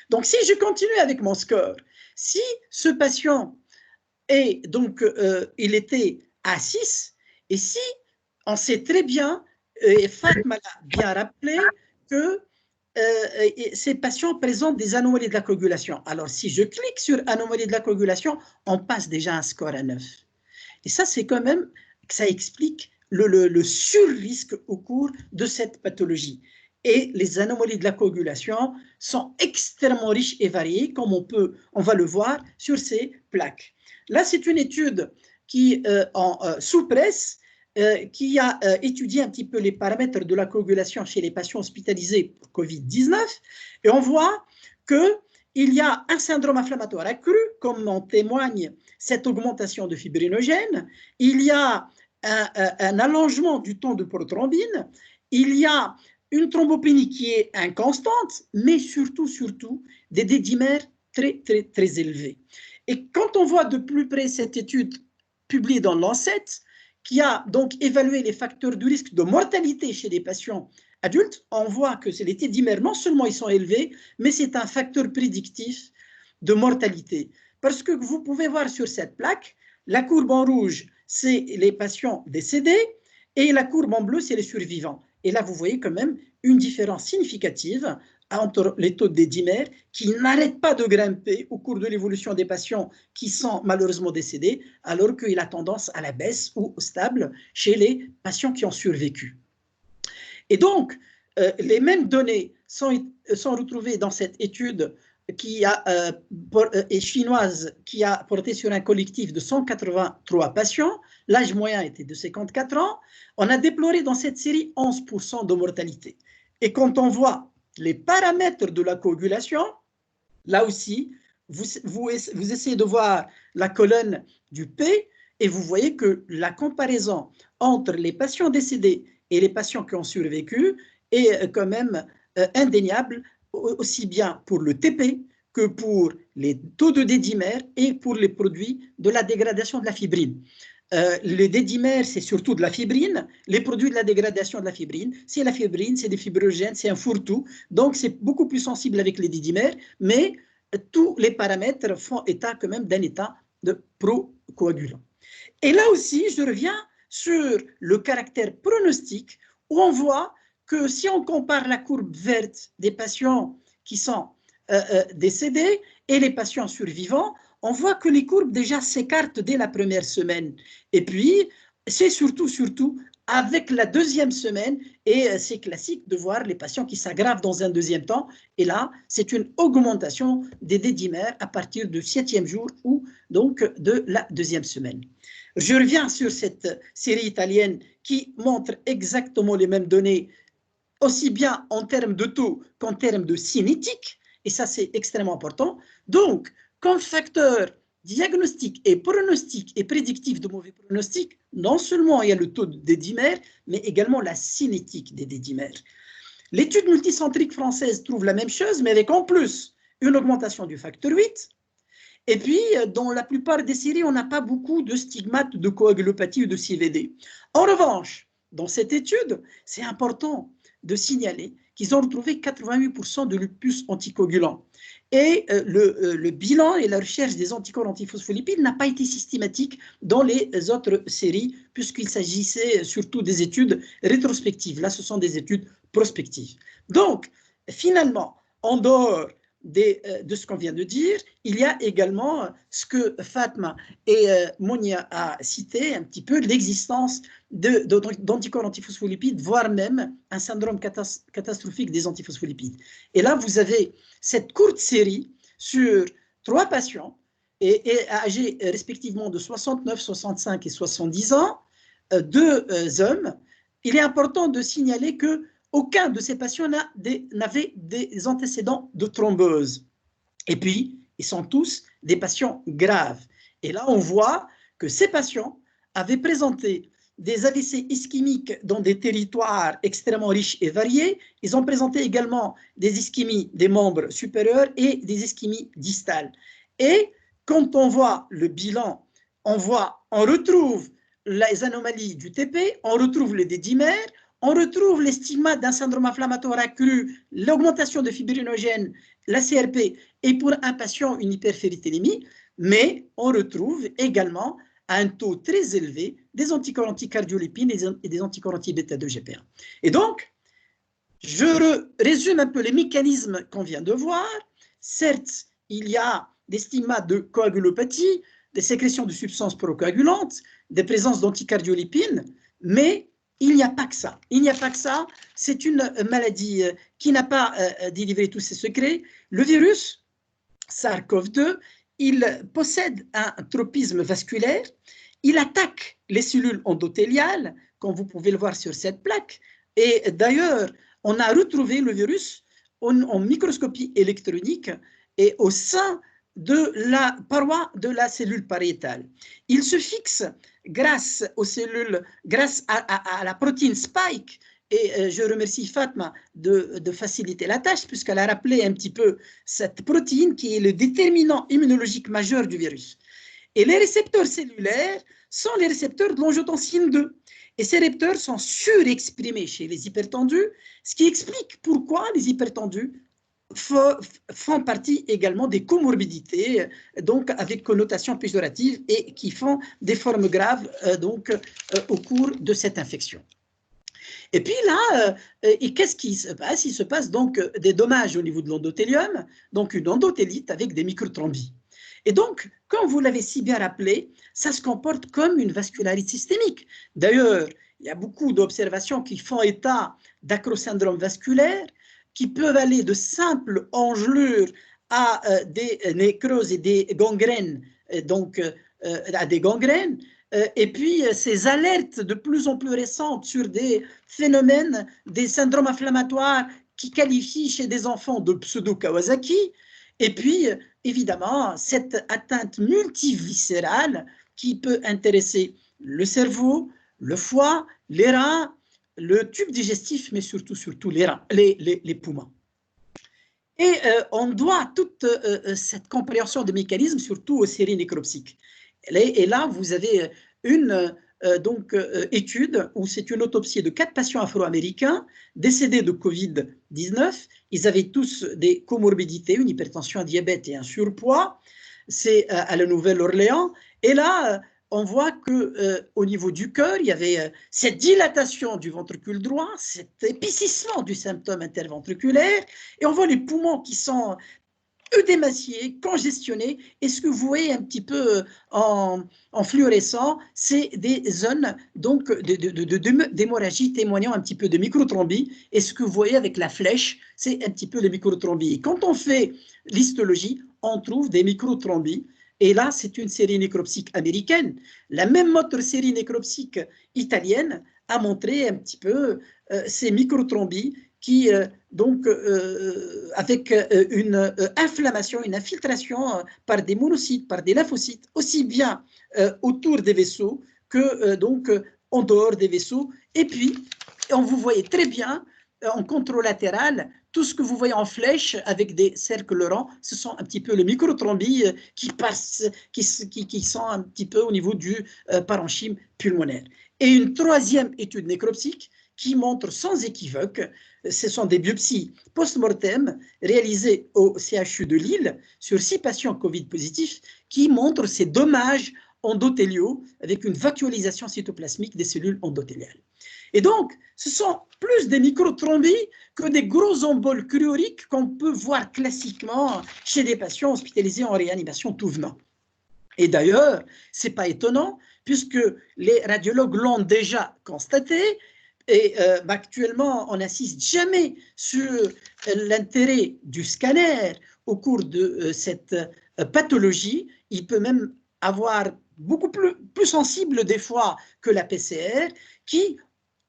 Donc, si je continue avec mon score, si ce patient est, donc, il était à 6, et si on sait très bien, et Fatma l'a bien rappelé, que ces patients présentent des anomalies de la coagulation. Alors, si je clique sur anomalie de la coagulation, on passe déjà un score à 9. Et ça, c'est quand même, ça explique le sur-risque au cours de cette pathologie. Et les anomalies de la coagulation sont extrêmement riches et variées, comme on va le voir sur ces plaques. Là, c'est une étude qui, sous presse, qui a étudié un petit peu les paramètres de la coagulation chez les patients hospitalisés pour Covid-19, et on voit qu'il y a un syndrome inflammatoire accru, comme en témoigne cette augmentation de fibrinogène, il y a un allongement du temps de prothrombine, il y a une thrombopénie qui est inconstante, mais surtout des dédimères très, très, très élevés. Et quand on voit de plus près cette étude publiée dans Lancet, qui a donc évalué les facteurs de risque de mortalité chez les patients adultes, on voit que les dédimères, non seulement ils sont élevés, mais c'est un facteur prédictif de mortalité. Parce que vous pouvez voir sur cette plaque, la courbe en rouge, c'est les patients décédés, et la courbe en bleu, c'est les survivants. Et là, vous voyez quand même une différence significative entre les taux de dédimères qui n'arrêtent pas de grimper au cours de l'évolution des patients qui sont malheureusement décédés, alors qu'il a tendance à la baisse ou stable chez les patients qui ont survécu. Et donc, les mêmes données sont retrouvées dans cette étude qui est chinoise, qui a porté sur un collectif de 183 patients. L'âge moyen était de 54 ans. On a déploré dans cette série 11% de mortalité. Et quand on voit les paramètres de la coagulation, là aussi, vous essayez de voir la colonne du P et vous voyez que la comparaison entre les patients décédés et les patients qui ont survécu est quand même indéniable, aussi bien pour le TP que pour les taux de dédimère et pour les produits de la dégradation de la fibrine. Les dédimères, c'est surtout de la fibrine. Les produits de la dégradation de la fibrine, c'est la fibrine, c'est des fibrogènes, c'est un fourre-tout. Donc, c'est beaucoup plus sensible avec les dédimères, mais tous les paramètres font état quand même d'un état de procoagulant. Et là aussi, je reviens sur le caractère pronostique, où on voit que si on compare la courbe verte des patients qui sont décédés et les patients survivants, on voit que les courbes déjà s'écartent dès la première semaine. Et puis, c'est surtout avec la deuxième semaine, et c'est classique de voir les patients qui s'aggravent dans un deuxième temps. Et là, c'est une augmentation des dédimères à partir du 7e jour ou donc de la deuxième semaine. Je reviens sur cette série italienne qui montrent exactement les mêmes données, aussi bien en termes de taux qu'en termes de cinétique, et ça c'est extrêmement important. Donc, comme facteur diagnostic et pronostic et prédictif de mauvais pronostic, non seulement il y a le taux des dimères, mais également la cinétique des dimères. L'étude multicentrique française trouve la même chose, mais avec en plus une augmentation du facteur 8. Et puis, dans la plupart des séries, on n'a pas beaucoup de stigmates de coagulopathie ou de CVD. En revanche, dans cette étude, c'est important de signaler qu'ils ont retrouvé 88% de lupus anticoagulant. Et le bilan et la recherche des anticorps antiphospholipides n'a pas été systématique dans les autres séries, puisqu'il s'agissait surtout des études rétrospectives. Là, ce sont des études prospectives. Donc, finalement, en dehors de ce qu'on vient de dire, il y a également ce que Fatma et Monia a cité, un petit peu l'existence d'anticorps antiphospholipides, voire même un syndrome catastrophique des antiphospholipides. Et là, vous avez cette courte série sur 3 patients et âgés respectivement de 69, 65 et 70 ans, 2 hommes. Il est important de signaler que aucun de ces patients n'avait des antécédents de thrombose. Et puis, ils sont tous des patients graves. Et là, on voit que ces patients avaient présenté des AVC ischémiques dans des territoires extrêmement riches et variés. Ils ont présenté également des ischémies des membres supérieurs et des ischémies distales. Et quand on voit le bilan, on retrouve les anomalies du TP, on retrouve les dédimères, on retrouve les stigmates d'un syndrome inflammatoire accru, l'augmentation de fibrinogène, la CRP, et pour un patient, une hyperféritinémie, mais on retrouve également un taux très élevé des anticorps anticardiolipines et des anticorps anti-bêta-2-GP1. Et donc, je résume un peu les mécanismes qu'on vient de voir. Certes, il y a des stigmates de coagulopathie, des sécrétions de substances procoagulantes, des présences d'anticardiolipines, mais il n'y a pas que ça. Il n'y a pas que ça. C'est une maladie qui n'a pas délivré tous ses secrets. Le virus SARS-CoV-2, il possède un tropisme vasculaire. Il attaque les cellules endothéliales, comme vous pouvez le voir sur cette plaque. Et d'ailleurs, on a retrouvé le virus en microscopie électronique et au sein de la paroi de la cellule pariétale. Il se fixe grâce aux cellules, grâce à la protéine Spike, et je remercie Fatma de faciliter la tâche puisqu'elle a rappelé un petit peu cette protéine qui est le déterminant immunologique majeur du virus. Et les récepteurs cellulaires sont les récepteurs de l'angiotensine 2. Et ces récepteurs sont surexprimés chez les hypertendus, ce qui explique pourquoi les hypertendus font partie également des comorbidités, donc avec connotation péjorative et qui font des formes graves au cours de cette infection. Et puis là, qu'est-ce qui se passe? Il se passe donc des dommages au niveau de l'endothélium, donc une endothélite avec des microthrombies. Et donc, comme vous l'avez si bien rappelé, ça se comporte comme une vascularite systémique. D'ailleurs, il y a beaucoup d'observations qui font état d'acrosyndrome vasculaire, qui peuvent aller de simples engelures à des nécroses et des gangrènes, à des gangrènes. Et puis, ces alertes de plus en plus récentes sur des phénomènes, des syndromes inflammatoires qui qualifient chez des enfants de pseudo-Kawasaki. Et puis, évidemment, cette atteinte multiviscérale qui peut intéresser le cerveau, le foie, les reins, le tube digestif, mais surtout les reins, les poumons. Et on doit toute cette compréhension des mécanismes surtout aux séries nécropsiques. Et là, vous avez une étude où c'est une autopsie de 4 patients afro-américains décédés de Covid-19. Ils avaient tous des comorbidités, une hypertension, un diabète et un surpoids. C'est à la Nouvelle-Orléans. Et là, on voit qu'au niveau du cœur, il y avait cette dilatation du ventricule droit, cet épaississement du symptôme interventriculaire, et on voit les poumons qui sont œdémaciés, congestionnés, et ce que vous voyez un petit peu en fluorescent, c'est des zones d'hémorragie témoignant un petit peu de microthrombie, et ce que vous voyez avec la flèche, c'est un petit peu les microthrombie. Et quand on fait l'histologie, on trouve des microthrombie. Et là, c'est une série nécropsique américaine. La même autre série nécropsique italienne a montré un petit peu ces microtrombies qui, avec une inflammation, une infiltration par des monocytes, par des lymphocytes, aussi bien autour des vaisseaux que en dehors des vaisseaux. Et puis, vous voyez très bien, en contralatéral, tout ce que vous voyez en flèche avec des cercles lents, ce sont un petit peu les microtrombies qui passent, qui sont un petit peu au niveau du parenchyme pulmonaire. Et une troisième étude nécropsique qui montre sans équivoque, ce sont des biopsies post-mortem réalisées au CHU de Lille sur 6 patients Covid positifs qui montrent ces dommages endothéliaux avec une vacuolisation cytoplasmique des cellules endothéliales. Et donc, ce sont plus des microtrombies que des gros emboles chloriques qu'on peut voir classiquement chez des patients hospitalisés en réanimation tout venant. Et d'ailleurs, ce n'est pas étonnant, puisque les radiologues l'ont déjà constaté, et actuellement, on n'insiste jamais sur l'intérêt du scanner au cours de cette pathologie. Il peut même avoir beaucoup plus sensible des fois que la PCR, qui,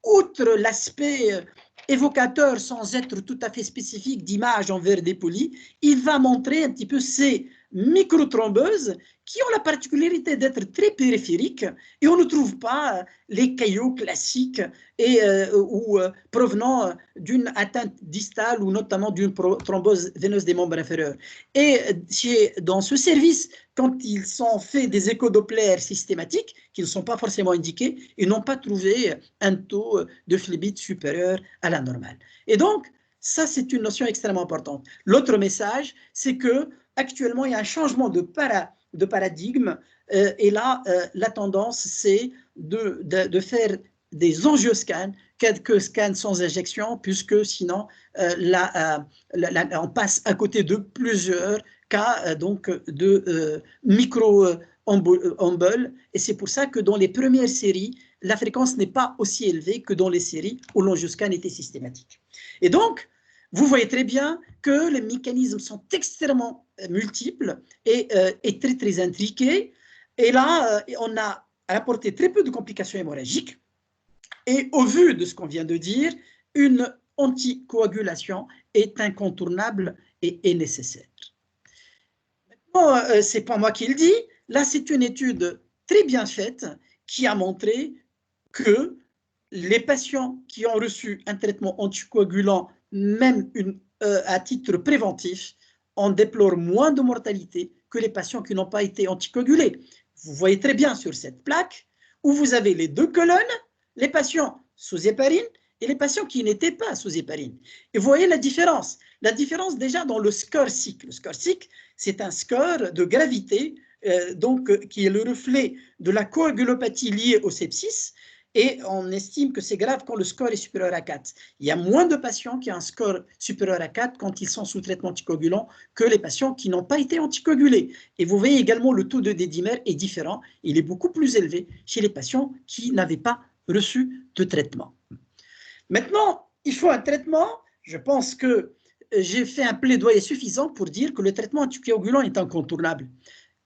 outre l'aspect évocateur sans être tout à fait spécifique d'image en verre dépoli, il va montrer un petit peu ces microthrombeuses qui ont la particularité d'être très périphériques et on ne trouve pas les caillots classiques ou provenant d'une atteinte distale ou notamment d'une thrombose veineuse des membres inférieurs. Et dans ce service, quand ils sont faits des échodoppléaires systématiques, qui ne sont pas forcément indiqués, ils n'ont pas trouvé un taux de phlébite supérieur à la normale. Et donc, ça, c'est une notion extrêmement importante. L'autre message, c'est que actuellement, il y a un changement de paradigme et là, la tendance, c'est de faire des angioscans, quelques scans sans injection, puisque sinon, on passe à côté de plusieurs cas de micro-emboles. Et c'est pour ça que dans les premières séries, la fréquence n'est pas aussi élevée que dans les séries où l'angioscan était systématique. Et donc, vous voyez très bien que les mécanismes sont extrêmement multiples et très, très intriqués. Et là, on a rapporté très peu de complications hémorragiques. Et au vu de ce qu'on vient de dire, une anticoagulation est incontournable et est nécessaire. Maintenant, ce n'est pas moi qui le dis. Là, c'est une étude très bien faite qui a montré que les patients qui ont reçu un traitement anticoagulant, même à titre préventif, on déplore moins de mortalité que les patients qui n'ont pas été anticoagulés. Vous voyez très bien sur cette plaque où vous avez les deux colonnes, les patients sous héparine et les patients qui n'étaient pas sous héparine. Et vous voyez la différence. La différence déjà dans le score SIC. Le score SIC, c'est un score de gravité qui est le reflet de la coagulopathie liée au sepsis. Et on estime que c'est grave quand le score est supérieur à 4. Il y a moins de patients qui ont un score supérieur à 4 quand ils sont sous traitement anticoagulant que les patients qui n'ont pas été anticoagulés. Et vous voyez également le taux de dédimère est différent. Il est beaucoup plus élevé chez les patients qui n'avaient pas reçu de traitement. Maintenant, il faut un traitement. Je pense que j'ai fait un plaidoyer suffisant pour dire que le traitement anticoagulant est incontournable.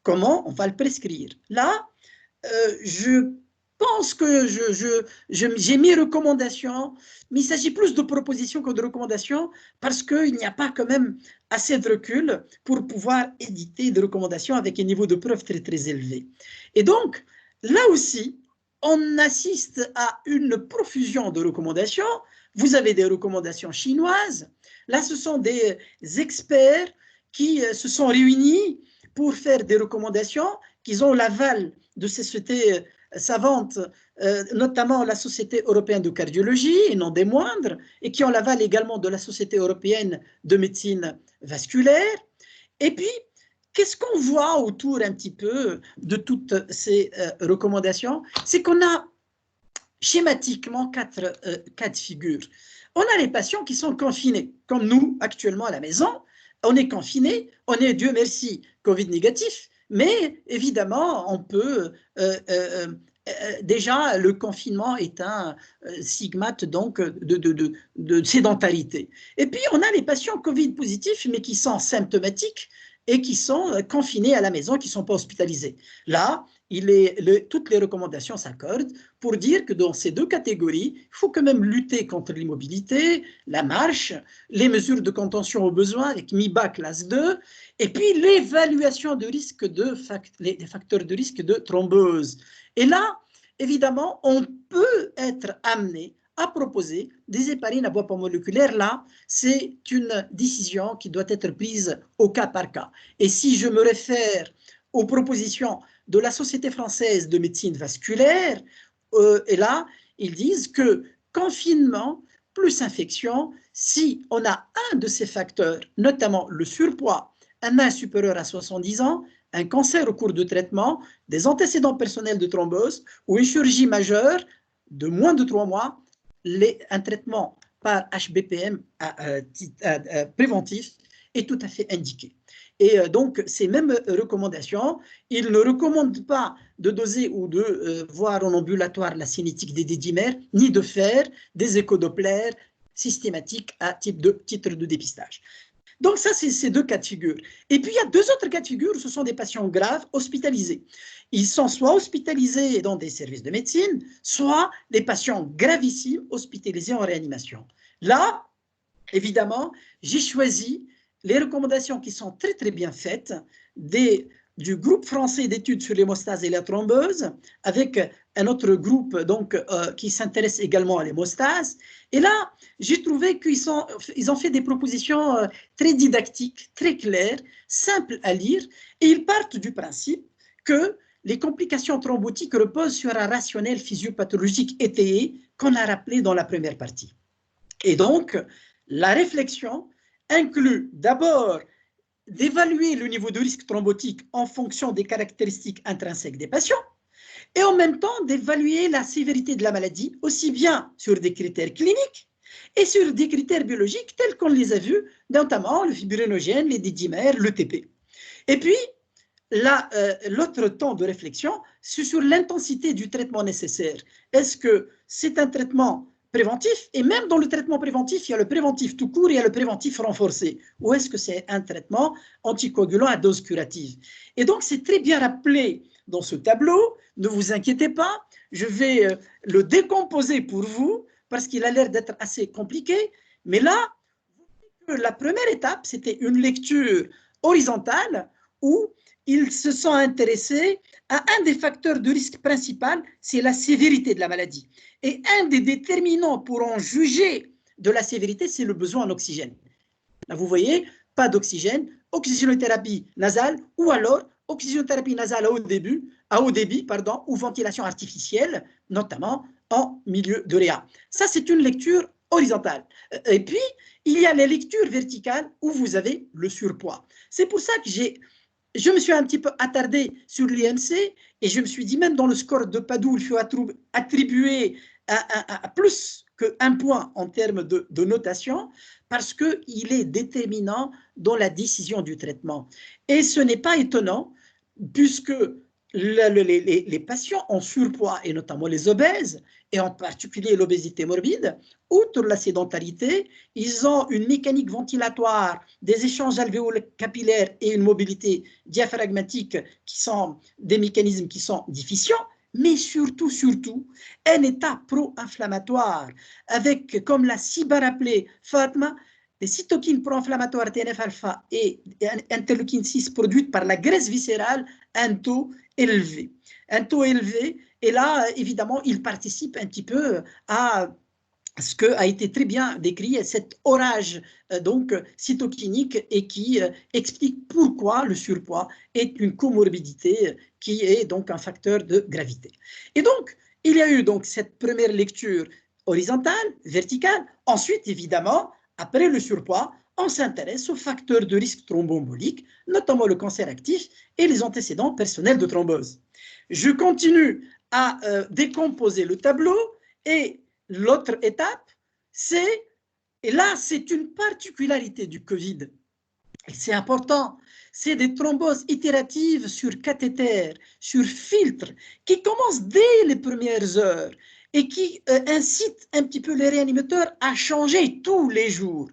Comment on va le prescrire? Là, je pense que j'ai mis recommandations, mais il s'agit plus de propositions que de recommandations parce qu'il n'y a pas quand même assez de recul pour pouvoir éditer des recommandations avec un niveau de preuve très, très élevé. Et donc, là aussi, on assiste à une profusion de recommandations. Vous avez des recommandations chinoises. Là, ce sont des experts qui se sont réunis pour faire des recommandations, qu'ils ont l'aval de ces sociétés savantes, notamment la Société européenne de cardiologie, et non des moindres, et qui ont l'aval également de la Société européenne de médecine vasculaire. Et puis, qu'est-ce qu'on voit autour un petit peu de toutes ces recommandations? C'est qu'on a schématiquement quatre cas de figure. On a les patients qui sont confinés, comme nous actuellement à la maison. On est confinés, on est, Dieu merci, Covid négatif, mais évidemment, on peut déjà, le confinement est un stigmate donc de sédentarité. Et puis, on a les patients Covid positifs, mais qui sont symptomatiques et qui sont confinés à la maison, qui ne sont pas hospitalisés. Là, toutes les recommandations s'accordent pour dire que dans ces deux catégories, il faut quand même lutter contre l'immobilité, la marche, les mesures de contention au besoin avec MIBA classe 2, et puis l'évaluation de risque des facteurs de risque de thrombose. Et là, évidemment, on peut être amené à proposer des héparines à bois moléculaire. Là, c'est une décision qui doit être prise au cas par cas. Et si je me réfère aux propositions de la Société française de médecine vasculaire, et là, ils disent que confinement plus infection, si on a un de ces facteurs, notamment le surpoids, un âge supérieur à 70 ans, un cancer au cours de traitement, des antécédents personnels de thrombose ou une chirurgie majeure de moins de 3 mois, un traitement par HBPM préventif est tout à fait indiqué. Et donc, ces mêmes recommandations, ils ne recommandent pas de doser ou de voir en ambulatoire la cinétique des dédimères, ni de faire des échodoppler systématiques à titre de dépistage. Donc ça, c'est ces deux cas de figure. Et puis, il y a deux autres cas de figure, ce sont des patients graves hospitalisés. Ils sont soit hospitalisés dans des services de médecine, soit des patients gravissimes hospitalisés en réanimation. Là, évidemment, j'ai choisi les recommandations qui sont très, très bien faites du groupe français d'études sur l'hémostase et la thrombose, avec un autre groupe donc, qui s'intéresse également à l'hémostase. Et là, j'ai trouvé qu'ils ont fait des propositions très didactiques, très claires, simples à lire, et ils partent du principe que les complications thrombotiques reposent sur un rationnel physiopathologique étayé qu'on a rappelé dans la première partie. Et donc, la réflexion inclut d'abord d'évaluer le niveau de risque thrombotique en fonction des caractéristiques intrinsèques des patients et en même temps d'évaluer la sévérité de la maladie aussi bien sur des critères cliniques et sur des critères biologiques tels qu'on les a vus, notamment le fibrinogène, les dédimères, le TP. Et puis, l'autre temps de réflexion, c'est sur l'intensité du traitement nécessaire. Est-ce que c'est un traitement préventif, et même dans le traitement préventif, il y a le préventif tout court et il y a le préventif renforcé. Ou est-ce que c'est un traitement anticoagulant à dose curative? Et donc, c'est très bien rappelé dans ce tableau. Ne vous inquiétez pas, je vais le décomposer pour vous, parce qu'il a l'air d'être assez compliqué. Mais là, la première étape, c'était une lecture horizontale où ils se sont intéressés à un des facteurs de risque principal, c'est la sévérité de la maladie. Et un des déterminants pour en juger de la sévérité, c'est le besoin en oxygène. Là, vous voyez, pas d'oxygène, oxygénothérapie nasale ou alors oxygénothérapie nasale à haut débit, ou ventilation artificielle, notamment en milieu de réa. Ça, c'est une lecture horizontale. Et puis, il y a les lectures verticales où vous avez le surpoids. C'est pour ça que je me suis un petit peu attardé sur l'IMC et je me suis dit, même dans le score de Padoue, il faut attribuer plus qu'un point en termes de notation parce qu'il est déterminant dans la décision du traitement. Et ce n'est pas étonnant puisque les patients en surpoids, et notamment les obèses, et en particulier l'obésité morbide, outre la sédentarité, ils ont une mécanique ventilatoire, des échanges alvéolo-capillaires et une mobilité diaphragmatique qui sont des mécanismes qui sont déficients, mais surtout, un état pro-inflammatoire, avec, comme l'a si bien rappelé Fatma, les cytokines pro-inflammatoires TNF-alpha et interleukine 6 produites par la graisse viscérale, un taux élevé. Un taux élevé, et là, évidemment, il participe un petit peu à ce que a été très bien décrit, cet orage donc cytokinique et qui explique pourquoi le surpoids est une comorbidité qui est donc un facteur de gravité. Et donc, il y a eu donc cette première lecture horizontale, verticale. Ensuite, évidemment, après le surpoids, on s'intéresse aux facteurs de risque thromboembolique, notamment le cancer actif et les antécédents personnels de thrombose. Je continue à décomposer le tableau et l'autre étape, et là, c'est une particularité du Covid, et c'est important, c'est des thromboses itératives sur cathéter, sur filtre, qui commencent dès les premières heures et qui incitent un petit peu les réanimateurs à changer tous les jours.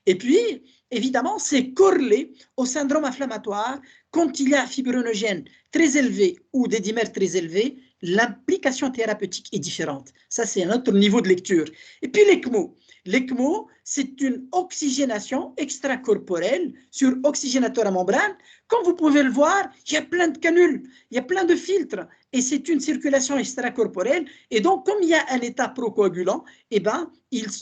Et puis, évidemment, c'est corrélé au syndrome inflammatoire. Quand il y a un fibrinogène très élevé ou des dimères très élevés, l'implication thérapeutique est différente. Ça, c'est un autre niveau de lecture. Et puis l'ECMO. L'ECMO, c'est une oxygénation extracorporelle sur oxygénateur à membrane. Comme vous pouvez le voir, il y a plein de canules, il y a plein de filtres, et c'est une circulation extracorporelle. Et donc, comme il y a un état procoagulant, eh ben,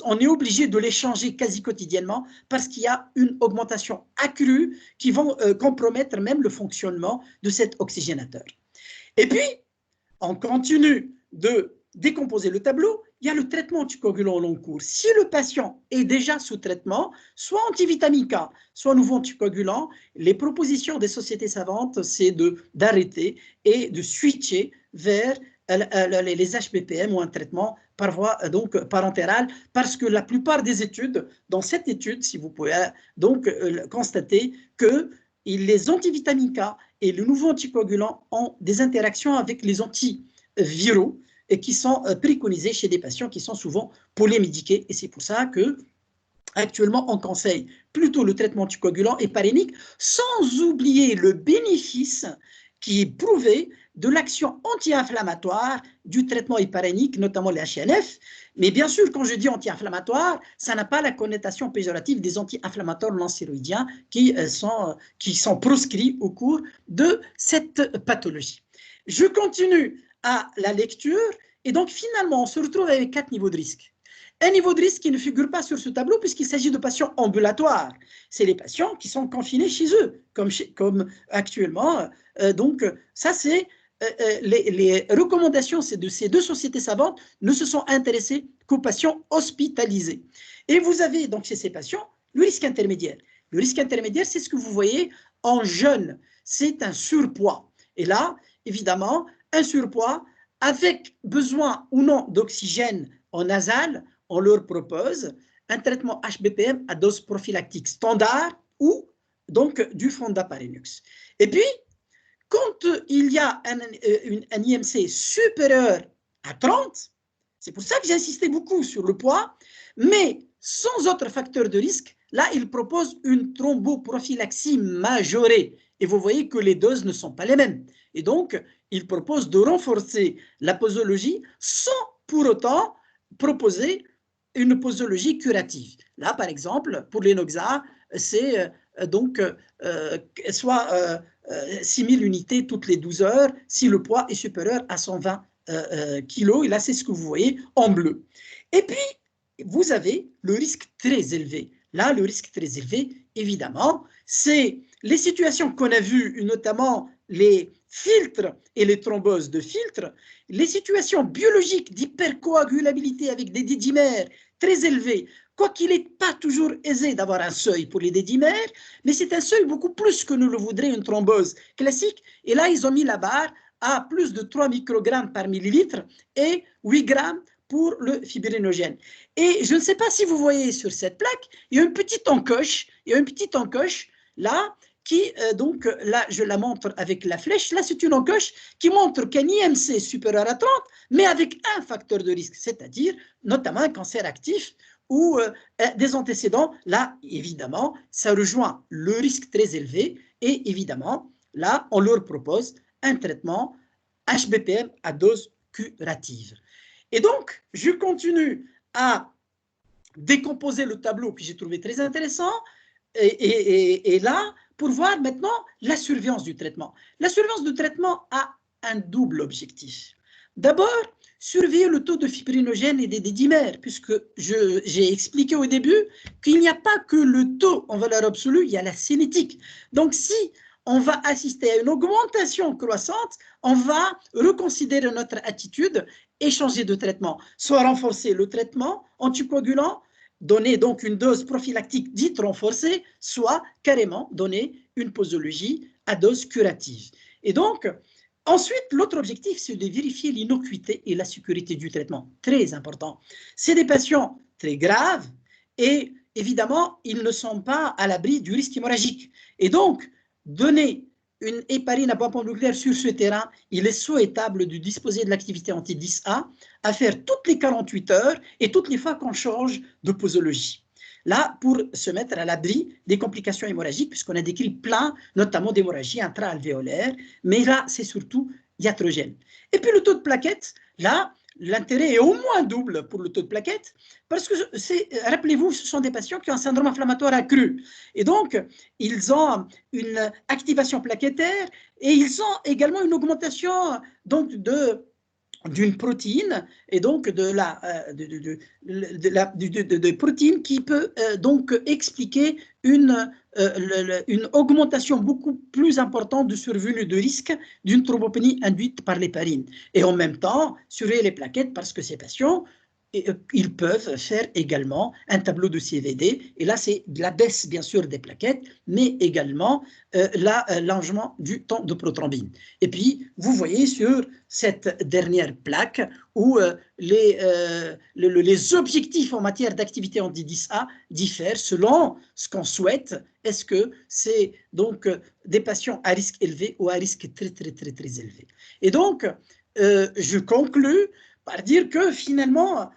on est obligé de les changer quasi quotidiennement parce qu'il y a une augmentation accrue qui va compromettre même le fonctionnement de cet oxygénateur. Et puis, on continue de décomposer le tableau. Il y a le traitement anticoagulant au long cours. Si le patient est déjà sous traitement, soit antivitamine K, soit nouveau anticoagulant, les propositions des sociétés savantes, c'est d'arrêter et de switcher vers les HBPM ou un traitement par voie donc parentérale, parce que la plupart des études, dans cette étude, si vous pouvez donc constater que les antivitamines K et le nouveau anticoagulant ont des interactions avec les antiviraux et qui sont préconisés chez des patients qui sont souvent polymédiqués. Et c'est pour ça que actuellement, on conseille plutôt le traitement anticoagulant héparénique, sans oublier le bénéfice qui est prouvé de l'action anti-inflammatoire du traitement héparénique, notamment les HNF. Mais bien sûr, quand je dis anti-inflammatoire, ça n'a pas la connotation péjorative des anti-inflammatoires non stéroïdiens qui sont proscrits au cours de cette pathologie. Je continue à la lecture, et donc finalement, on se retrouve avec 4 niveaux de risque. Un niveau de risque qui ne figure pas sur ce tableau puisqu'il s'agit de patients ambulatoires. C'est les patients qui sont confinés chez eux, comme actuellement. Donc, ça, c'est les recommandations de ces deux sociétés savantes ne se sont intéressées qu'aux patients hospitalisés. Et vous avez donc chez ces patients le risque intermédiaire. Le risque intermédiaire, c'est ce que vous voyez en jaune. C'est un surpoids. Et là, évidemment, un surpoids avec besoin ou non d'oxygène en nasal, on leur propose un traitement HBPM à dose prophylactique standard ou donc du Fondaparinux. Et puis, quand il y a un IMC supérieur à 30, c'est pour ça que j'ai insisté beaucoup sur le poids, mais sans autre facteur de risque, là, il propose une thromboprophylaxie majorée. Et vous voyez que les doses ne sont pas les mêmes. Et donc, il propose de renforcer la posologie sans pour autant proposer une posologie curative. Là, par exemple, pour l'Enoxa, c'est donc soit 6000 unités toutes les 12 heures si le poids est supérieur à 120 kg. Et là, c'est ce que vous voyez en bleu. Et puis, vous avez le risque très élevé. Là, le risque très élevé, évidemment, c'est les situations qu'on a vues, notamment les filtres et les thromboses de filtres, les situations biologiques d'hypercoagulabilité avec des dédimères très élevés, quoiqu'il n'est pas toujours aisé d'avoir un seuil pour les dédimères, mais c'est un seuil beaucoup plus que nous le voudrait une thrombose classique. Et là, ils ont mis la barre à plus de 3 microgrammes par millilitre et 8 grammes pour le fibrinogène. Et je ne sais pas si vous voyez sur cette plaque, il y a une petite encoche, là, qui, donc, là, je la montre avec la flèche. Là, c'est une encoche qui montre qu'un IMC supérieur à 30, mais avec un facteur de risque, c'est-à-dire notamment un cancer actif ou des antécédents. Là, évidemment, ça rejoint le risque très élevé et évidemment, là, on leur propose un traitement HBPM à dose curative. Et donc, je continue à décomposer le tableau que j'ai trouvé très intéressant et là, pour voir maintenant la surveillance du traitement. La surveillance du traitement a un double objectif. D'abord, surveiller le taux de fibrinogène et des dédimères, puisque j'ai expliqué au début qu'il n'y a pas que le taux en valeur absolue, il y a la cinétique. Donc, si on va assister à une augmentation croissante, on va reconsidérer notre attitude et changer de traitement. Soit renforcer le traitement anticoagulant, donner donc une dose prophylactique dite renforcée, soit carrément donner une posologie à dose curative. Et donc, ensuite, l'autre objectif, c'est de vérifier l'innocuité et la sécurité du traitement. Très important. C'est des patients très graves et évidemment, ils ne sont pas à l'abri du risque hémorragique. Et donc, donner une héparine à pompe nucléaire sur ce terrain, il est souhaitable de disposer de l'activité anti-10A à faire toutes les 48 heures et toutes les fois qu'on change de posologie. là, pour se mettre à l'abri des complications hémorragiques, puisqu'on a décrit plein, notamment d'hémorragie intra-alvéolaire, mais là, c'est surtout iatrogène. Et puis le taux de plaquettes, là, l'intérêt est au moins double pour le taux de plaquettes, parce que, rappelez-vous, ce sont des patients qui ont un syndrome inflammatoire accru. Et donc, ils ont une activation plaquettaire et ils ont également une augmentation donc, d'une protéine, et donc de protéines qui peut donc expliquer une augmentation beaucoup plus importante de survenue de risque d'une thrombopénie induite par l'héparine. Et en même temps, surveiller les plaquettes parce que ces patients, ils peuvent faire également un tableau de CVD, et là c'est la baisse bien sûr des plaquettes, mais également l'allongement du temps de prothrombine. Et puis vous voyez sur cette dernière plaque où les objectifs en matière d'activité anti-10A diffèrent selon ce qu'on souhaite. Est-ce que c'est donc des patients à risque élevé ou à risque très élevé? Et donc je conclus par dire que finalement,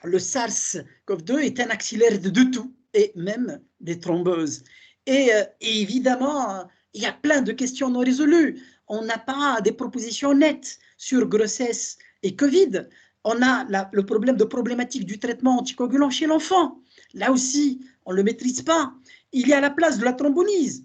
le SARS-CoV-2 est un accélère de tout, et même des thromboses. Et évidemment, il y a plein de questions non résolues. On n'a pas des propositions nettes sur grossesse et Covid. On a le problème de problématique du traitement anticoagulant chez l'enfant. Là aussi, on ne le maîtrise pas. Il y a la place de la thrombonyse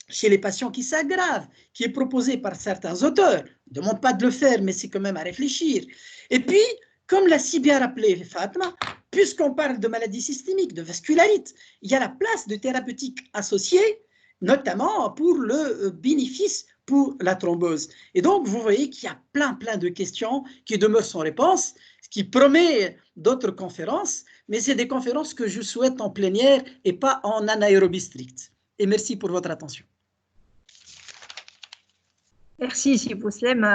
chez les patients qui s'aggravent, qui est proposée par certains auteurs. Je ne demande pas de le faire, mais c'est quand même à réfléchir. Et puis, comme l'a si bien rappelé Fatma, puisqu'on parle de maladies systémiques, de vascularite, il y a la place de thérapeutique associée, notamment pour le bénéfice pour la thrombose. Et donc, vous voyez qu'il y a plein de questions qui demeurent sans réponse, ce qui promet d'autres conférences, mais c'est des conférences que je souhaite en plénière et pas en anaérobie stricte. Et merci pour votre attention. Merci, Sidi Bouslem,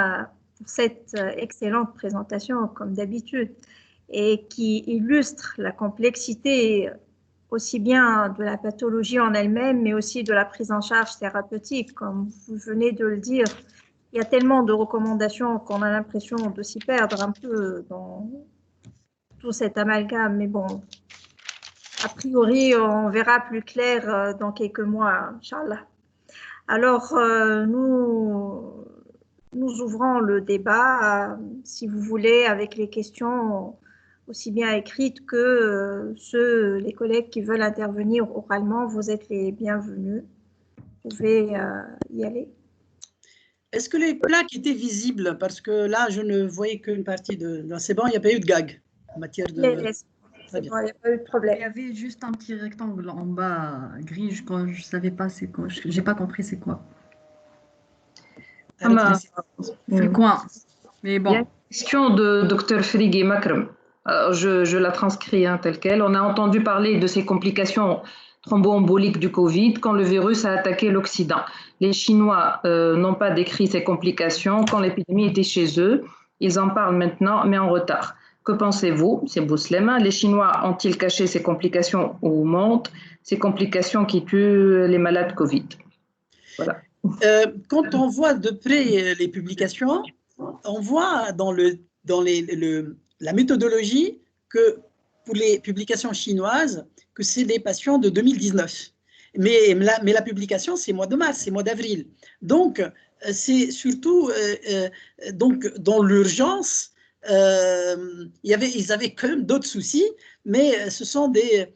pour cette excellente présentation, comme d'habitude, et qui illustre la complexité aussi bien de la pathologie en elle-même, mais aussi de la prise en charge thérapeutique. Comme vous venez de le dire, il y a tellement de recommandations qu'on a l'impression de s'y perdre un peu dans tout cet amalgame, mais bon, a priori, on verra plus clair dans quelques mois, Inch'Allah. Alors, nous ouvrons le débat, si vous voulez, avec les questions aussi bien écrites que les collègues qui veulent intervenir oralement. Vous êtes les bienvenus. Vous pouvez y aller. Est-ce que les plaques étaient visibles? Parce que là, je ne voyais qu'une partie de... C'est bon, il n'y a pas eu de gag en matière de... C'est bon, il n'y a pas eu de problème. Il y avait juste un petit rectangle en bas, gris, je ne savais pas c'est quoi. Je n'ai pas compris c'est quoi. C'est le coin. Mais bon. Il y a une question de Dr Frigui Makram. Je la transcris telle qu'elle. On a entendu parler de ces complications thromboemboliques du Covid quand le virus a attaqué l'Occident. Les Chinois n'ont pas décrit ces complications quand l'épidémie était chez eux. Ils en parlent maintenant, mais en retard. Que pensez-vous, c'est Bouslema, les Chinois ont-ils caché ces complications au monde, ces complications qui tuent les malades Covid? Voilà. Quand on voit de près les publications, on voit dans la méthodologie que pour les publications chinoises, que c'est des patients de 2019. Mais la publication, c'est mois de mars, c'est mois d'avril. Donc, c'est surtout donc, dans l'urgence, ils avaient quand même d'autres soucis, mais ce sont des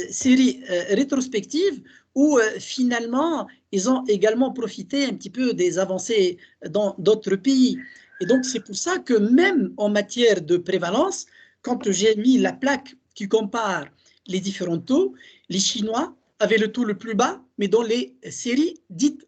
séries rétrospectives où finalement, ils ont également profité un petit peu des avancées dans d'autres pays. Et donc, c'est pour ça que même en matière de prévalence, quand j'ai mis la plaque qui compare les différents taux, les Chinois avaient le taux le plus bas, mais dans les séries dites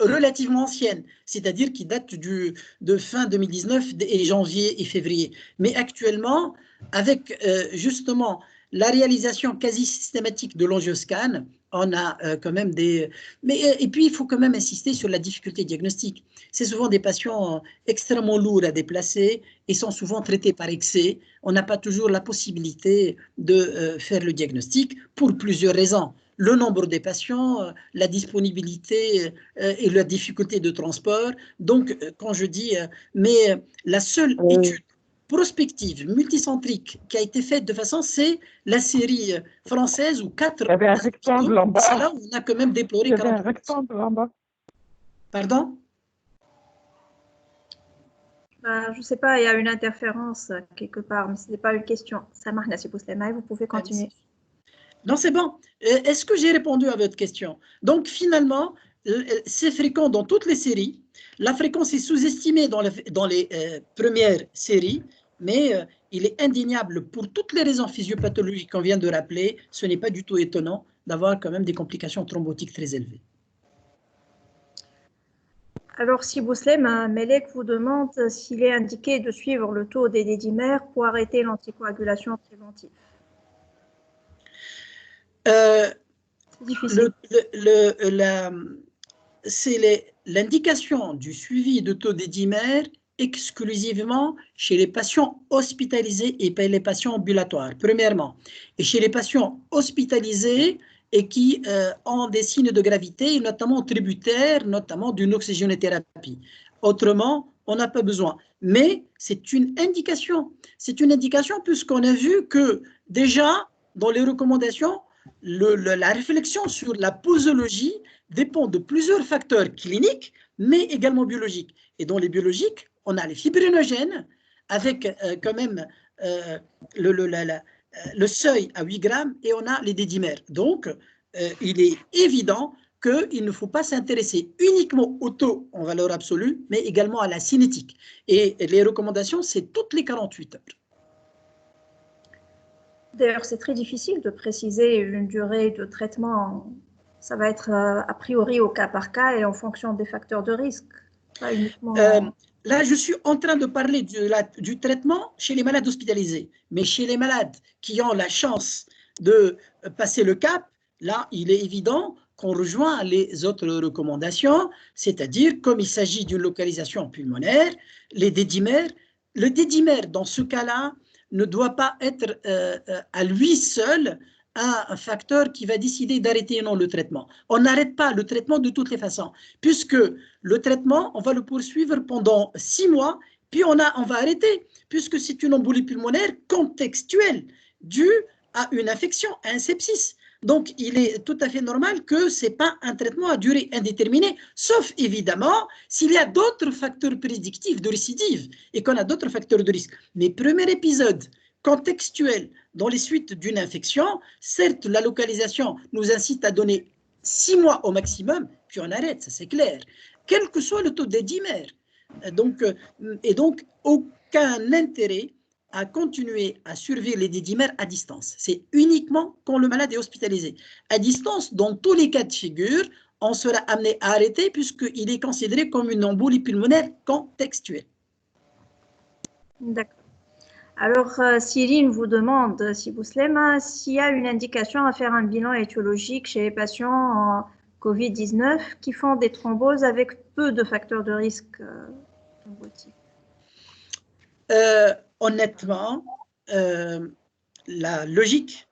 relativement anciennes, c'est-à-dire qui datent de fin 2019 et janvier et février. Mais actuellement, avec justement la réalisation quasi systématique de l'angioscan, on a quand même des... et puis, il faut quand même insister sur la difficulté diagnostique. C'est souvent des patients extrêmement lourds à déplacer et sont souvent traités par excès. On n'a pas toujours la possibilité de faire le diagnostic pour plusieurs raisons. Le nombre des patients, la disponibilité et la difficulté de transport. Donc, quand je dis... mais la seule étude prospective, multicentrique, qui a été faite de façon, c'est la série française où 4... Il y avait un rectangle en bas. C'est là où on a quand même déploré... Il y avait un rectangle en bas. Pardon? Je ne sais pas, il y a une interférence quelque part, mais ce n'est pas une question. Ça marche, Nassi Bouslema, vous pouvez continuer. Non, c'est bon. Est-ce que j'ai répondu à votre question? Donc, finalement, c'est fréquent dans toutes les séries. La fréquence est sous-estimée dans les premières séries, mais il est indéniable pour toutes les raisons physiopathologiques qu'on vient de rappeler. Ce n'est pas du tout étonnant d'avoir quand même des complications thrombotiques très élevées. Alors, si Bouslem, Melek vous demande s'il est indiqué de suivre le taux des dédimères pour arrêter l'anticoagulation préventive. C'est difficile. C'est l'indication du suivi de taux dédimères exclusivement chez les patients hospitalisés et pas les patients ambulatoires, premièrement. Et chez les patients hospitalisés et qui ont des signes de gravité, notamment tributaires, notamment d'une oxygénothérapie. Autrement, on n'a pas besoin. Mais c'est une indication. C'est une indication puisqu'on a vu que déjà, dans les recommandations, la réflexion sur la posologie dépend de plusieurs facteurs cliniques, mais également biologiques. Et dans les biologiques, on a les fibrinogènes avec quand même le seuil à 8 grammes et on a les dédimères. Donc, il est évident qu'il ne faut pas s'intéresser uniquement au taux en valeur absolue, mais également à la cinétique. Et les recommandations, c'est toutes les 48 heures. D'ailleurs, c'est très difficile de préciser une durée de traitement. Ça va être a priori au cas par cas et en fonction des facteurs de risque. Pas uniquement... Là, je suis en train de parler du traitement chez les malades hospitalisés. Mais chez les malades qui ont la chance de passer le cap, là, il est évident qu'on rejoint les autres recommandations, c'est-à-dire, comme il s'agit d'une localisation pulmonaire, les dédimères. Le dédimère, dans ce cas-là, ne doit pas être à lui seul un facteur qui va décider d'arrêter ou non le traitement. On n'arrête pas le traitement de toutes les façons, puisque le traitement, on va le poursuivre pendant 6 mois, puis on va arrêter, puisque c'est une embolie pulmonaire contextuelle due à une infection, à un sepsis. Donc, il est tout à fait normal que ce n'est pas un traitement à durée indéterminée, sauf évidemment s'il y a d'autres facteurs prédictifs de récidive et qu'on a d'autres facteurs de risque. Mais premier épisode contextuel dans les suites d'une infection, certes, la localisation nous incite à donner 6 mois au maximum, puis on arrête, ça c'est clair, quel que soit le taux des dimères. Et donc, aucun intérêt à continuer à surveiller les dédimères à distance. C'est uniquement quand le malade est hospitalisé. À distance, dans tous les cas de figure, on sera amené à arrêter puisqu'il est considéré comme une embolie pulmonaire contextuelle. D'accord. Alors, Cyrine vous demande, si Bouslem, s'il y a une indication à faire un bilan étiologique chez les patients en Covid-19 qui font des thromboses avec peu de facteurs de risque thrombotiques. Honnêtement, la logique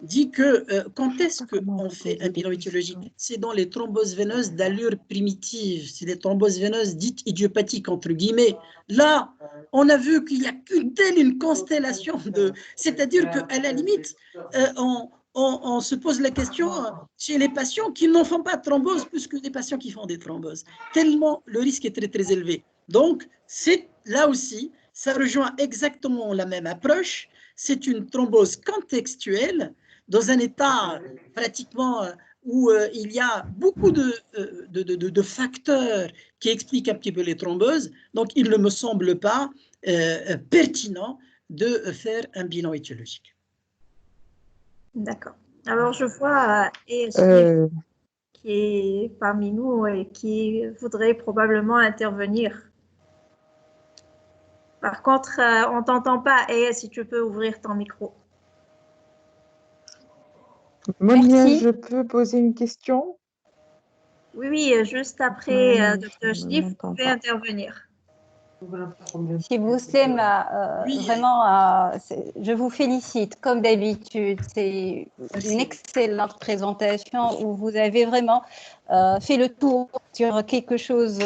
dit que quand est-ce qu'on fait un bilan étiologique? C'est dans les thromboses veineuses d'allure primitive, c'est des thromboses veineuses dites idiopathiques, entre guillemets. Là, on a vu qu'il y a une constellation de... C'est-à-dire qu'à la limite, on se pose la question chez les patients qui n'en font pas de thrombose plus que des patients qui font des thromboses. Tellement le risque est très, très élevé. Donc, c'est là aussi, ça rejoint exactement la même approche. C'est une thrombose contextuelle dans un état pratiquement où il y a beaucoup de facteurs qui expliquent un petit peu les thromboses. Donc, il ne me semble pas pertinent de faire un bilan étiologique. D'accord. Alors, je vois qui est parmi nous et qui voudrait probablement intervenir. Par contre, on ne t'entend pas. Et si tu peux ouvrir ton micro. Monia, je peux poser une question? Oui, juste après, Dr. Schliff, vous pouvez intervenir. Si Bouslema, Oui. vraiment, je vous félicite, comme d'habitude. C'est une excellente présentation où vous avez vraiment fait le tour sur quelque chose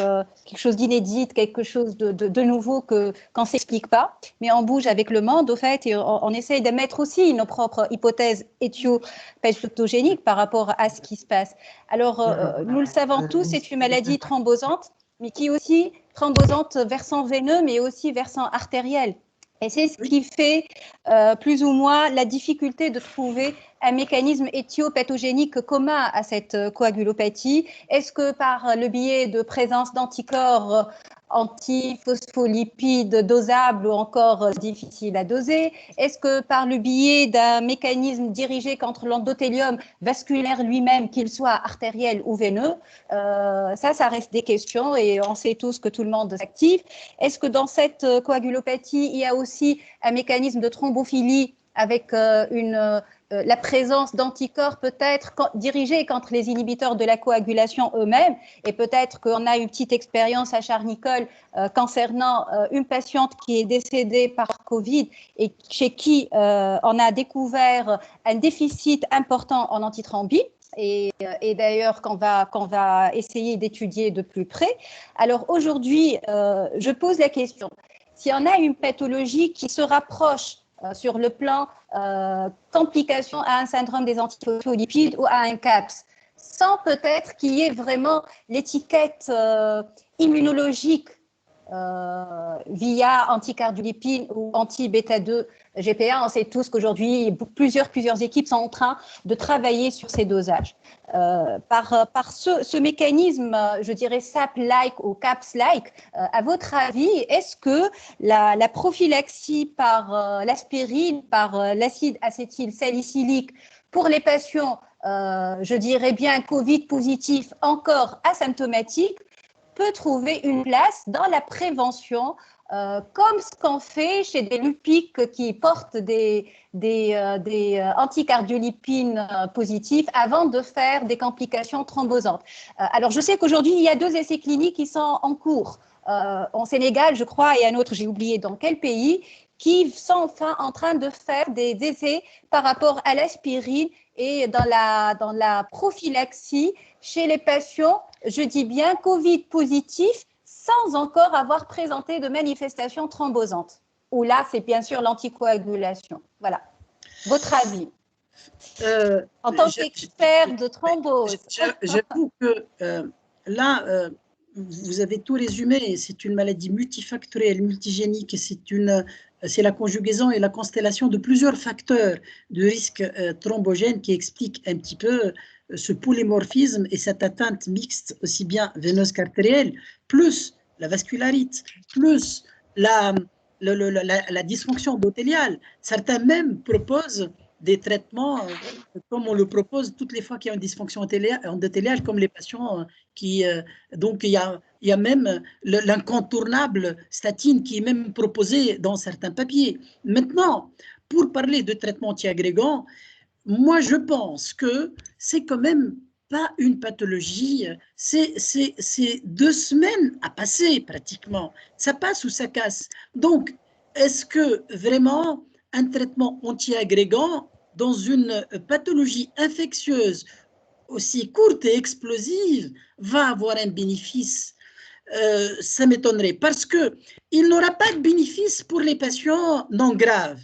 d'inédit, quelque chose de nouveau qu'on ne s'explique pas. Mais on bouge avec le monde, au fait, et on essaye de mettre aussi nos propres hypothèses éthio-pathogéniques par rapport à ce qui se passe. Alors, nous le savons tous, c'est une maladie thrombosante, mais qui est aussi thrombosante versant veineux, mais aussi versant artériel. Et c'est ce qui fait plus ou moins la difficulté de trouver un mécanisme éthiopathogénique commun à cette coagulopathie. Est-ce que par le biais de présence d'anticorps antiphospholipides dosables ou encore difficiles à doser? Est-ce que par le biais d'un mécanisme dirigé contre l'endothélium vasculaire lui-même, qu'il soit artériel ou veineux? Ça reste des questions et on sait tous que tout le monde s'active. Est-ce que dans cette coagulopathie, il y a aussi un mécanisme de thrombophilie avec la présence d'anticorps peut-être dirigés contre les inhibiteurs de la coagulation eux-mêmes, et peut-être qu'on a une petite expérience à Charnicole concernant une patiente qui est décédée par Covid et chez qui on a découvert un déficit important en antithrombie. Et d'ailleurs qu'on va essayer d'étudier de plus près. Alors aujourd'hui, je pose la question, si on a une pathologie qui se rapproche sur le plan complication à un syndrome des antiphospholipides ou à un CAPS, sans peut-être qu'il y ait vraiment l'étiquette immunologique via anticardiolipine ou anti-bêta-2 GPA. On sait tous qu'aujourd'hui, plusieurs équipes sont en train de travailler sur ces dosages. Par ce mécanisme, je dirais SAP-like ou CAPS-like, à votre avis, est-ce que la prophylaxie par l'aspirine, par l'acide acétylsalicylique pour les patients, je dirais bien Covid positif, encore asymptomatiques, peut trouver une place dans la prévention, comme ce qu'on fait chez des lupiques qui portent des anticardiolipines positifs avant de faire des complications thrombosantes. Alors, je sais qu'aujourd'hui, il y a 2 essais cliniques qui sont en cours, en Sénégal, je crois, et un autre, j'ai oublié dans quel pays, qui sont enfin en train de faire des essais par rapport à l'aspirine et dans la prophylaxie chez les patients, je dis bien Covid positif, sans encore avoir présenté de manifestations thrombosantes. Où là, c'est bien sûr l'anticoagulation. Voilà. Votre avis en tant qu'expert de thrombose. J'avoue que là, vous avez tout résumé. C'est une maladie multifactorielle, multigénique. C'est la conjugaison et la constellation de plusieurs facteurs de risque thrombogène qui expliquent un petit peu ce polymorphisme et cette atteinte mixte, aussi bien veineuse qu'artérielle, plus la vascularite, plus la dysfonction endothéliale. Certains même proposent des traitements comme on le propose toutes les fois qu'il y a une dysfonction endothéliale, comme les patients qui… donc, il y a même l'incontournable statine qui est même proposé dans certains papiers. Maintenant, pour parler de traitement antiagrégant, moi, je pense que c'est quand même pas une pathologie, c'est 2 semaines à passer pratiquement. Ça passe ou ça casse. Donc, est-ce que vraiment un traitement antiagrégant dans une pathologie infectieuse aussi courte et explosive va avoir un bénéfice? Ça m'étonnerait parce qu'il n'aura pas de bénéfice pour les patients non graves.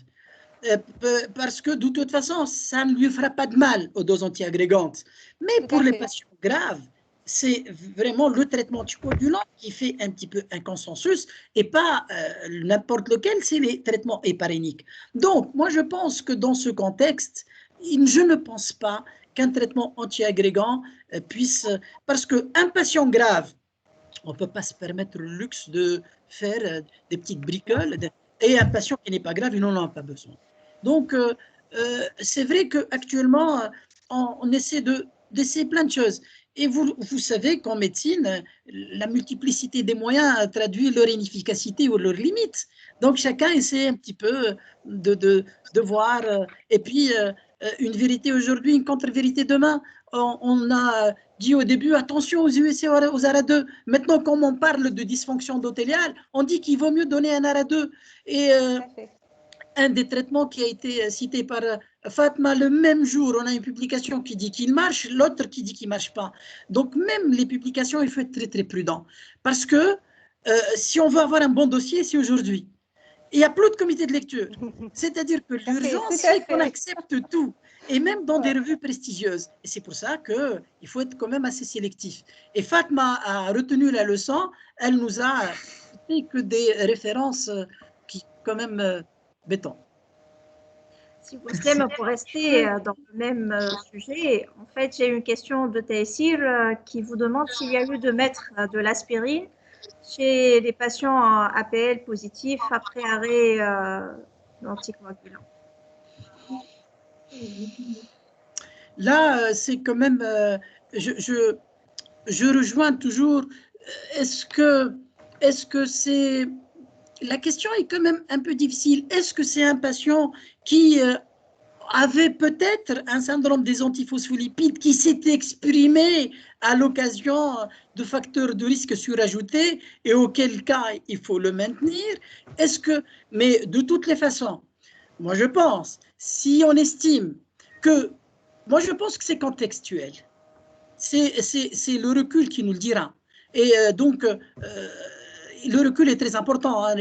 Parce que de toute façon, ça ne lui fera pas de mal aux doses antiagrégantes. Mais pour les patients graves, c'est vraiment le traitement anticoagulant qui fait un petit peu un consensus et pas n'importe lequel, c'est les traitements héparéniques. Donc, moi, je pense que dans ce contexte, je ne pense pas qu'un traitement antiagrégant puisse… Parce qu'un patient grave, on ne peut pas se permettre le luxe de faire des petites bricoles. Et un patient qui n'est pas grave, il n'en a pas besoin. Donc, c'est vrai qu'actuellement, on essaie d'essayer plein de choses. Et vous savez qu'en médecine, la multiplicité des moyens traduit leur inefficacité ou leurs limites. Donc, chacun essaie un petit peu de voir. Et puis, une vérité aujourd'hui, une contre-vérité demain. On a dit au début, attention aux USC, aux ARA2. Maintenant, quand on parle de dysfonction endothéliale, on dit qu'il vaut mieux donner un ARA2. Et un des traitements qui a été cité par Fatma, le même jour, on a une publication qui dit qu'il marche, l'autre qui dit qu'il ne marche pas. Donc, même les publications, il faut être très, très prudent. Parce que si on veut avoir un bon dossier, c'est aujourd'hui. Il n'y a plus de comité de lecture. C'est-à-dire que l'urgence, c'est qu'on accepte tout. Et même dans des revues prestigieuses. Et c'est pour ça qu'il faut être quand même assez sélectif. Et Fatma a retenu la leçon. Elle nous a fait que des références qui, quand même, béton. Si vous voulez, pour rester dans le même sujet, en fait, j'ai une question de Taïsir qui vous demande s'il y a eu de mettre de l'aspirine chez les patients APL positifs après arrêt d'anticoagulant. Là, c'est quand même, je rejoins toujours, est-ce que c'est, la question est quand même un peu difficile, est-ce que c'est un patient qui avait peut-être un syndrome des antiphospholipides qui s'est exprimé à l'occasion de facteurs de risque surajoutés et auquel cas il faut le maintenir. Mais de toutes les façons, moi je pense, si on estime que, moi je pense que c'est contextuel, c'est le recul qui nous le dira. Et donc, le recul est très important. Hein,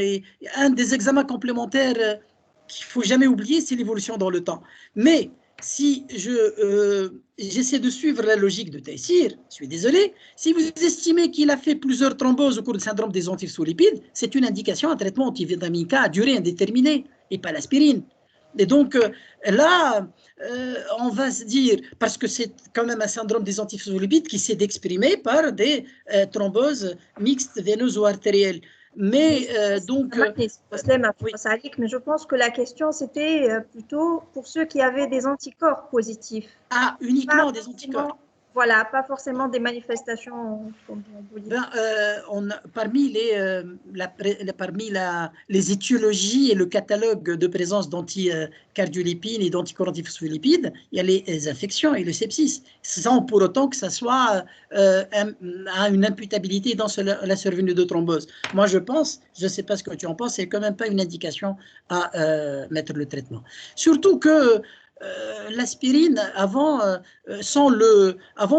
un des examens complémentaires qu'il ne faut jamais oublier, c'est l'évolution dans le temps. Mais si j'essaie de suivre la logique de Taïsir, je suis désolé, si vous estimez qu'il a fait plusieurs thromboses au cours du syndrome des antiphospholipides, c'est une indication, un traitement antivitamine K à durée indéterminée et pas l'aspirine. Et donc là, on va se dire, parce que c'est quand même un syndrome des antiphospholipides qui s'est exprimé par des thromboses mixtes veineuses ou artérielles. Mais donc, mais je pense que la question c'était plutôt pour ceux qui avaient des anticorps positifs. Ah, uniquement des anticorps. Voilà, pas forcément des manifestations. Parmi les étiologies et le catalogue de présence d'anticardiolipines et d'antiphospholipides, il y a les infections et le sepsis, sans pour autant que ça soit une imputabilité dans la survenue de thrombose. Moi, je pense, je ne sais pas ce que tu en penses, c'est quand même pas une indication à mettre le traitement. Surtout que l'aspirine, avant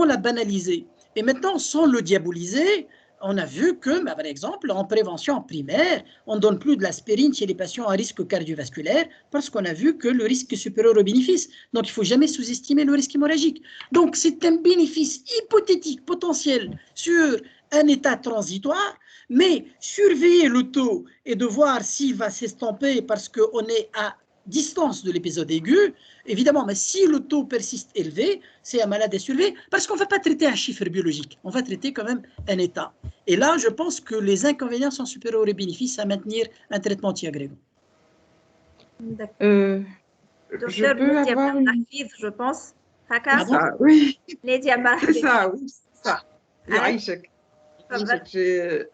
la banaliser, et maintenant, sans le diaboliser, on a vu que, par exemple, en prévention primaire, on ne donne plus de l'aspirine chez les patients à risque cardiovasculaire parce qu'on a vu que le risque est supérieur au bénéfice. Donc, il ne faut jamais sous-estimer le risque hémorragique. Donc, c'est un bénéfice hypothétique, potentiel, sur un état transitoire, mais surveiller le taux et de voir s'il va s'estomper parce qu'on est à distance de l'épisode aigu, évidemment, mais si le taux persiste élevé, c'est un malade à surveiller, parce qu'on ne va pas traiter un chiffre biologique, on va traiter quand même un état. Et là, je pense que les inconvénients sont supérieurs aux bénéfices à maintenir un traitement anti-agrégant. Je peux avoir une... je pense. Ah bon? Ça, oui. C'est ça, oui, c'est ça.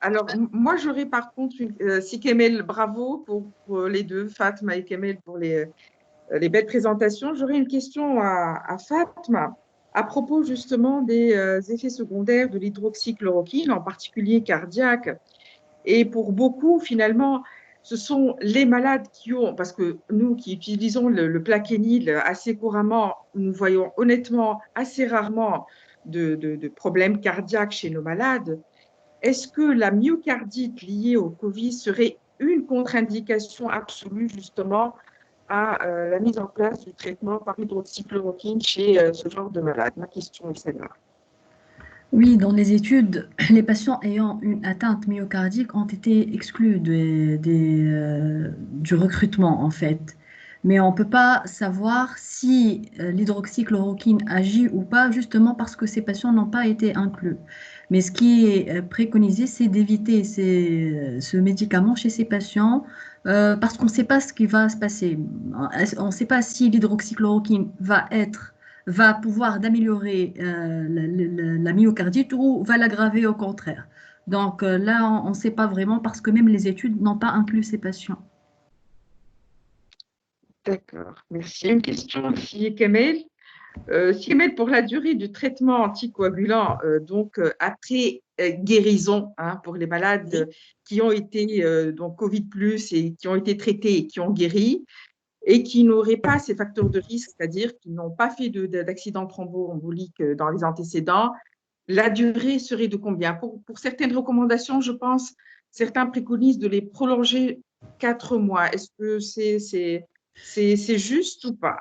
Alors, moi, j'aurais par contre, si Kemel, bravo pour les deux, Fatma et Kemel, pour les belles présentations. J'aurais une question à Fatma à propos justement des effets secondaires de l'hydroxychloroquine, en particulier cardiaque. Et pour beaucoup, finalement, ce sont les malades qui ont, parce que nous qui utilisons le plaquenil assez couramment, nous voyons honnêtement assez rarement de problèmes cardiaques chez nos malades. Est-ce que la myocardite liée au Covid serait une contre-indication absolue justement à la mise en place du traitement par hydroxychloroquine chez ce genre de malade? Ma question est celle-là. Oui, dans les études, les patients ayant une atteinte myocardique ont été exclus du recrutement en fait. Mais on ne peut pas savoir si l'hydroxychloroquine agit ou pas, justement parce que ces patients n'ont pas été inclus. Mais ce qui est préconisé, c'est d'éviter ce médicament chez ces patients parce qu'on ne sait pas ce qui va se passer. On ne sait pas si l'hydroxychloroquine va pouvoir d'améliorer la myocardite ou va l'aggraver au contraire. Donc là, on ne sait pas vraiment parce que même les études n'ont pas inclus ces patients. D'accord, merci. Une question aussi, Kemel. Siemel, pour la durée du traitement anticoagulant, donc après guérison, hein, pour les malades qui ont été donc Covid+, et qui ont été traités et qui ont guéri, et qui n'auraient pas ces facteurs de risque, c'est-à-dire qui n'ont pas fait d'accident thromboembolique dans les antécédents, la durée serait de combien? Pour certaines recommandations, je pense, certains préconisent de les prolonger 4 mois. Est-ce que c'est juste ou pas?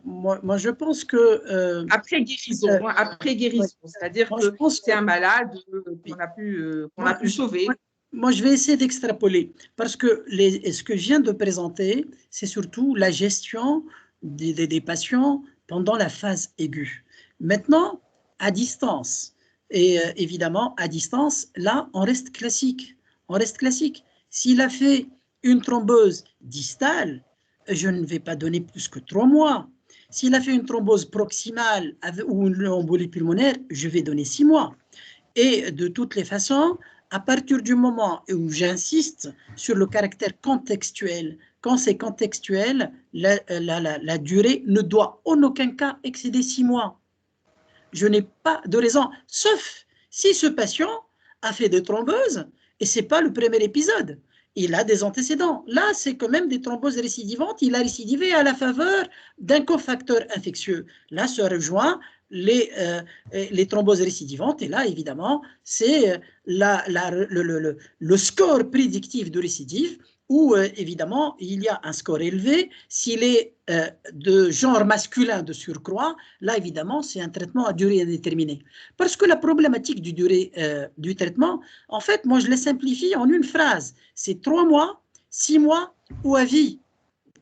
Moi, je pense que… après guérison, c'est-à-dire que c'est un malade qu'on a pu sauver. Moi, je vais essayer d'extrapoler, parce que ce que je viens de présenter, c'est surtout la gestion des patients pendant la phase aiguë. Maintenant, à distance, et évidemment, à distance, là, on reste classique. On reste classique. S'il a fait une thrombose distale, je ne vais pas donner plus que 3 mois. S'il a fait une thrombose proximale ou une embolie pulmonaire, je vais donner 6 mois. Et de toutes les façons, à partir du moment où j'insiste sur le caractère contextuel, quand c'est contextuel, la durée ne doit en aucun cas excéder 6 mois. Je n'ai pas de raison, sauf si ce patient a fait des thromboses et ce n'est pas le premier épisode. Il a des antécédents. Là, c'est quand même des thromboses récidivantes. Il a récidivé à la faveur d'un cofacteur infectieux. Là, se rejoint les thromboses récidivantes. Et là, évidemment, c'est le score prédictif de récidive où, évidemment, il y a un score élevé. S'il est de genre masculin de surcroît, là, évidemment, c'est un traitement à durée indéterminée. Parce que la problématique du traitement, en fait, moi, je la simplifie en une phrase. C'est 3 mois, 6 mois ou à vie.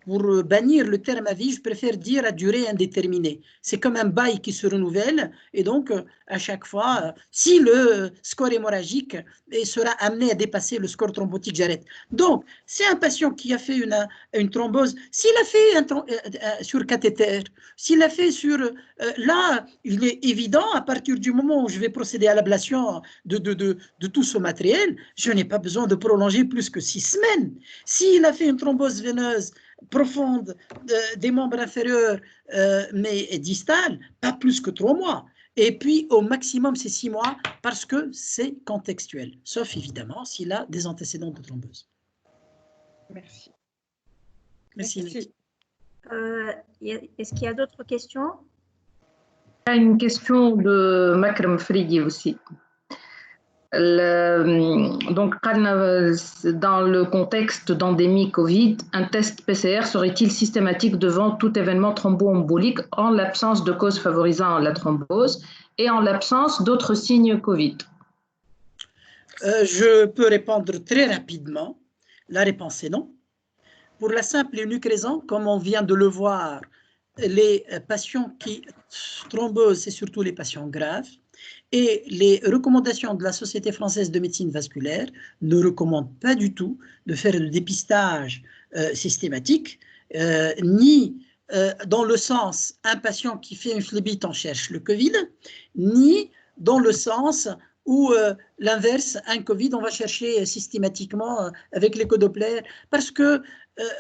Pour bannir le terme à vie, je préfère dire à durée indéterminée. C'est comme un bail qui se renouvelle et donc à chaque fois, si le score hémorragique sera amené à dépasser le score thrombotique, j'arrête. Donc, c'est un patient qui a fait une thrombose. S'il a fait sur cathéter, s'il a fait sur… là, il est évident, à partir du moment où je vais procéder à l'ablation de tout ce matériel, je n'ai pas besoin de prolonger plus que 6 semaines. S'il a fait une thrombose veineuse profonde des membres inférieurs, mais distale, pas plus que 3 mois. Et puis, au maximum, c'est 6 mois parce que c'est contextuel, sauf évidemment s'il a des antécédents de thrombose. Merci. Merci. Est-ce qu'il y a d'autres questions? Il y a une question de Makram Frigui aussi. Donc, dans le contexte d'endémie Covid, un test PCR serait-il systématique devant tout événement thromboembolique en l'absence de cause favorisant la thrombose et en l'absence d'autres signes Covid? Je peux répondre très rapidement. La réponse est non. Pour la simple et unique raison, comme on vient de le voir, les patients qui thrombosent, c'est surtout les patients graves. Et les recommandations de la Société française de médecine vasculaire ne recommandent pas du tout de faire le dépistage systématique, ni dans le sens un patient qui fait une phlébite en cherche le Covid, ni dans le sens où l'inverse, un Covid, on va chercher systématiquement avec l'écho-Doppler, parce que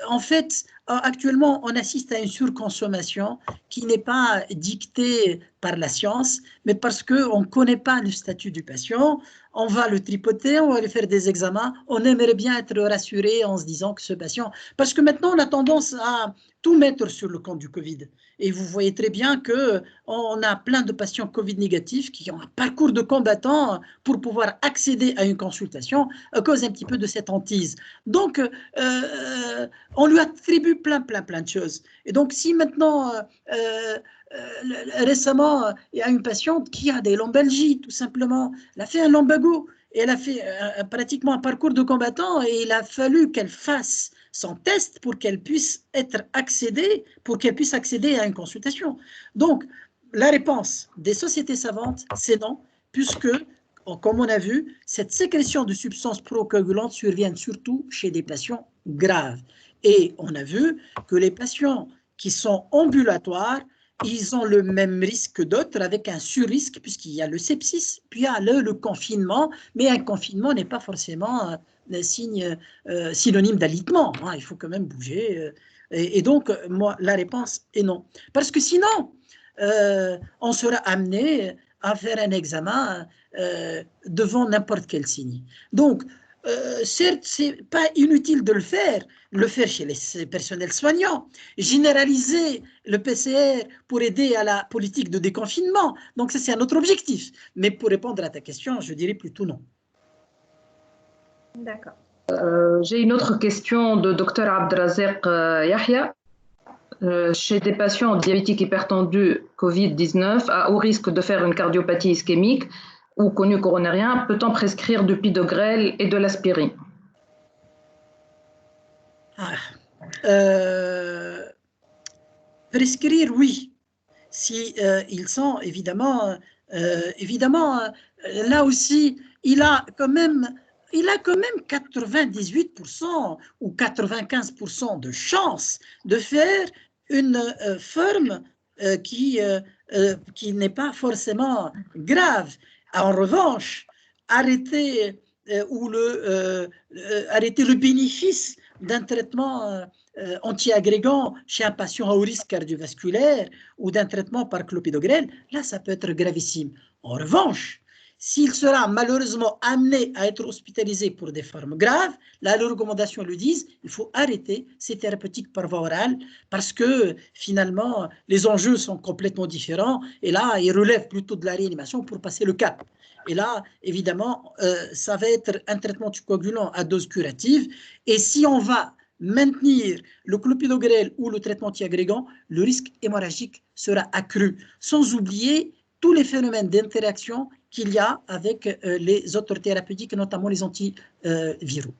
en fait, actuellement, on assiste à une surconsommation qui n'est pas dictée par la science, mais parce qu'on ne connaît pas le statut du patient. On va le tripoter, on va lui faire des examens. On aimerait bien être rassuré en se disant que ce patient… Parce que maintenant, on a tendance à tout mettre sur le compte du Covid. Et vous voyez très bien qu'on a plein de patients Covid négatifs qui ont un parcours de combattant pour pouvoir accéder à une consultation à cause un petit peu de cette hantise. Donc, on lui attribue plein de choses. Et donc, si maintenant, récemment, il y a une patiente qui a des lombalgies, tout simplement, elle a fait un lumbago, et elle a fait pratiquement un parcours de combattant, et il a fallu qu'elle fasse son test pour qu'elle puisse accéder à une consultation. Donc, la réponse des sociétés savantes, c'est non, puisque, comme on a vu, cette sécrétion de substances procoagulantes survient surtout chez des patients graves. Et on a vu que les patients qui sont ambulatoires, ils ont le même risque que d'autres avec un surrisque puisqu'il y a le sepsis, puis il y a le confinement, mais un confinement n'est pas forcément un signe synonyme d'alitement. Hein, il faut quand même bouger. Et donc, moi, la réponse est non. Parce que sinon, on sera amené à faire un examen devant n'importe quel signe. Donc, certes, ce n'est pas inutile de le faire chez les personnels soignants, généraliser le PCR pour aider à la politique de déconfinement. Donc, ça, c'est un autre objectif. Mais pour répondre à ta question, je dirais plutôt non. D'accord. J'ai une autre question de Dr Abdelrazek Yahya. Chez des patients diabétiques hypertendus Covid-19 à haut risque de faire une cardiopathie ischémique ou connu coronarien, peut-on prescrire du pidogrel et de l'aspirine? Prescrire, oui. Si ils sont évidemment, là aussi, il a quand même 98% ou 95% de chance de faire une forme qui n'est pas forcément grave. En revanche, arrêter le bénéfice d'un traitement antiagrégant chez un patient à haut risque cardiovasculaire ou d'un traitement par clopidogrel, là, ça peut être gravissime. En revanche, s'il sera malheureusement amené à être hospitalisé pour des formes graves, là, les recommandations le disent, il faut arrêter ces thérapeutiques par voie orale parce que finalement, les enjeux sont complètement différents et là, ils relèvent plutôt de la réanimation pour passer le cap. Et là, évidemment, ça va être un traitement anticoagulant à dose curative et si on va maintenir le clopidogrel ou le traitement antiagrégant, le risque hémorragique sera accru, sans oublier tous les phénomènes d'interaction qu'il y a avec les autres thérapeutiques, notamment les antiviraux.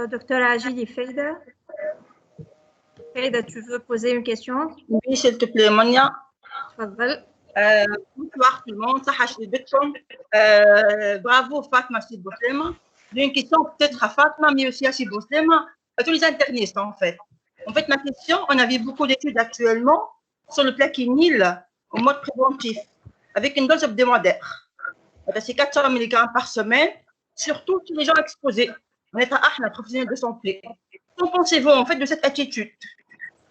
Docteur Agili Feida, tu veux poser une question? Oui, s'il te plaît, Monia. Tfadal. Bonsoir tout le monde, bravo Fatma Sibouslema. J'ai une question peut-être à Fatma, mais aussi à Sibouslema, à tous les internistes en fait. En fait, ma question, on avait beaucoup d'études actuellement sur le plaquenil au mode préventif, avec une dose hebdomadaire. C'est 400 mg par semaine, surtout tous les gens exposés. On est un professionnel de santé. Qu'en pensez-vous en fait de cette attitude,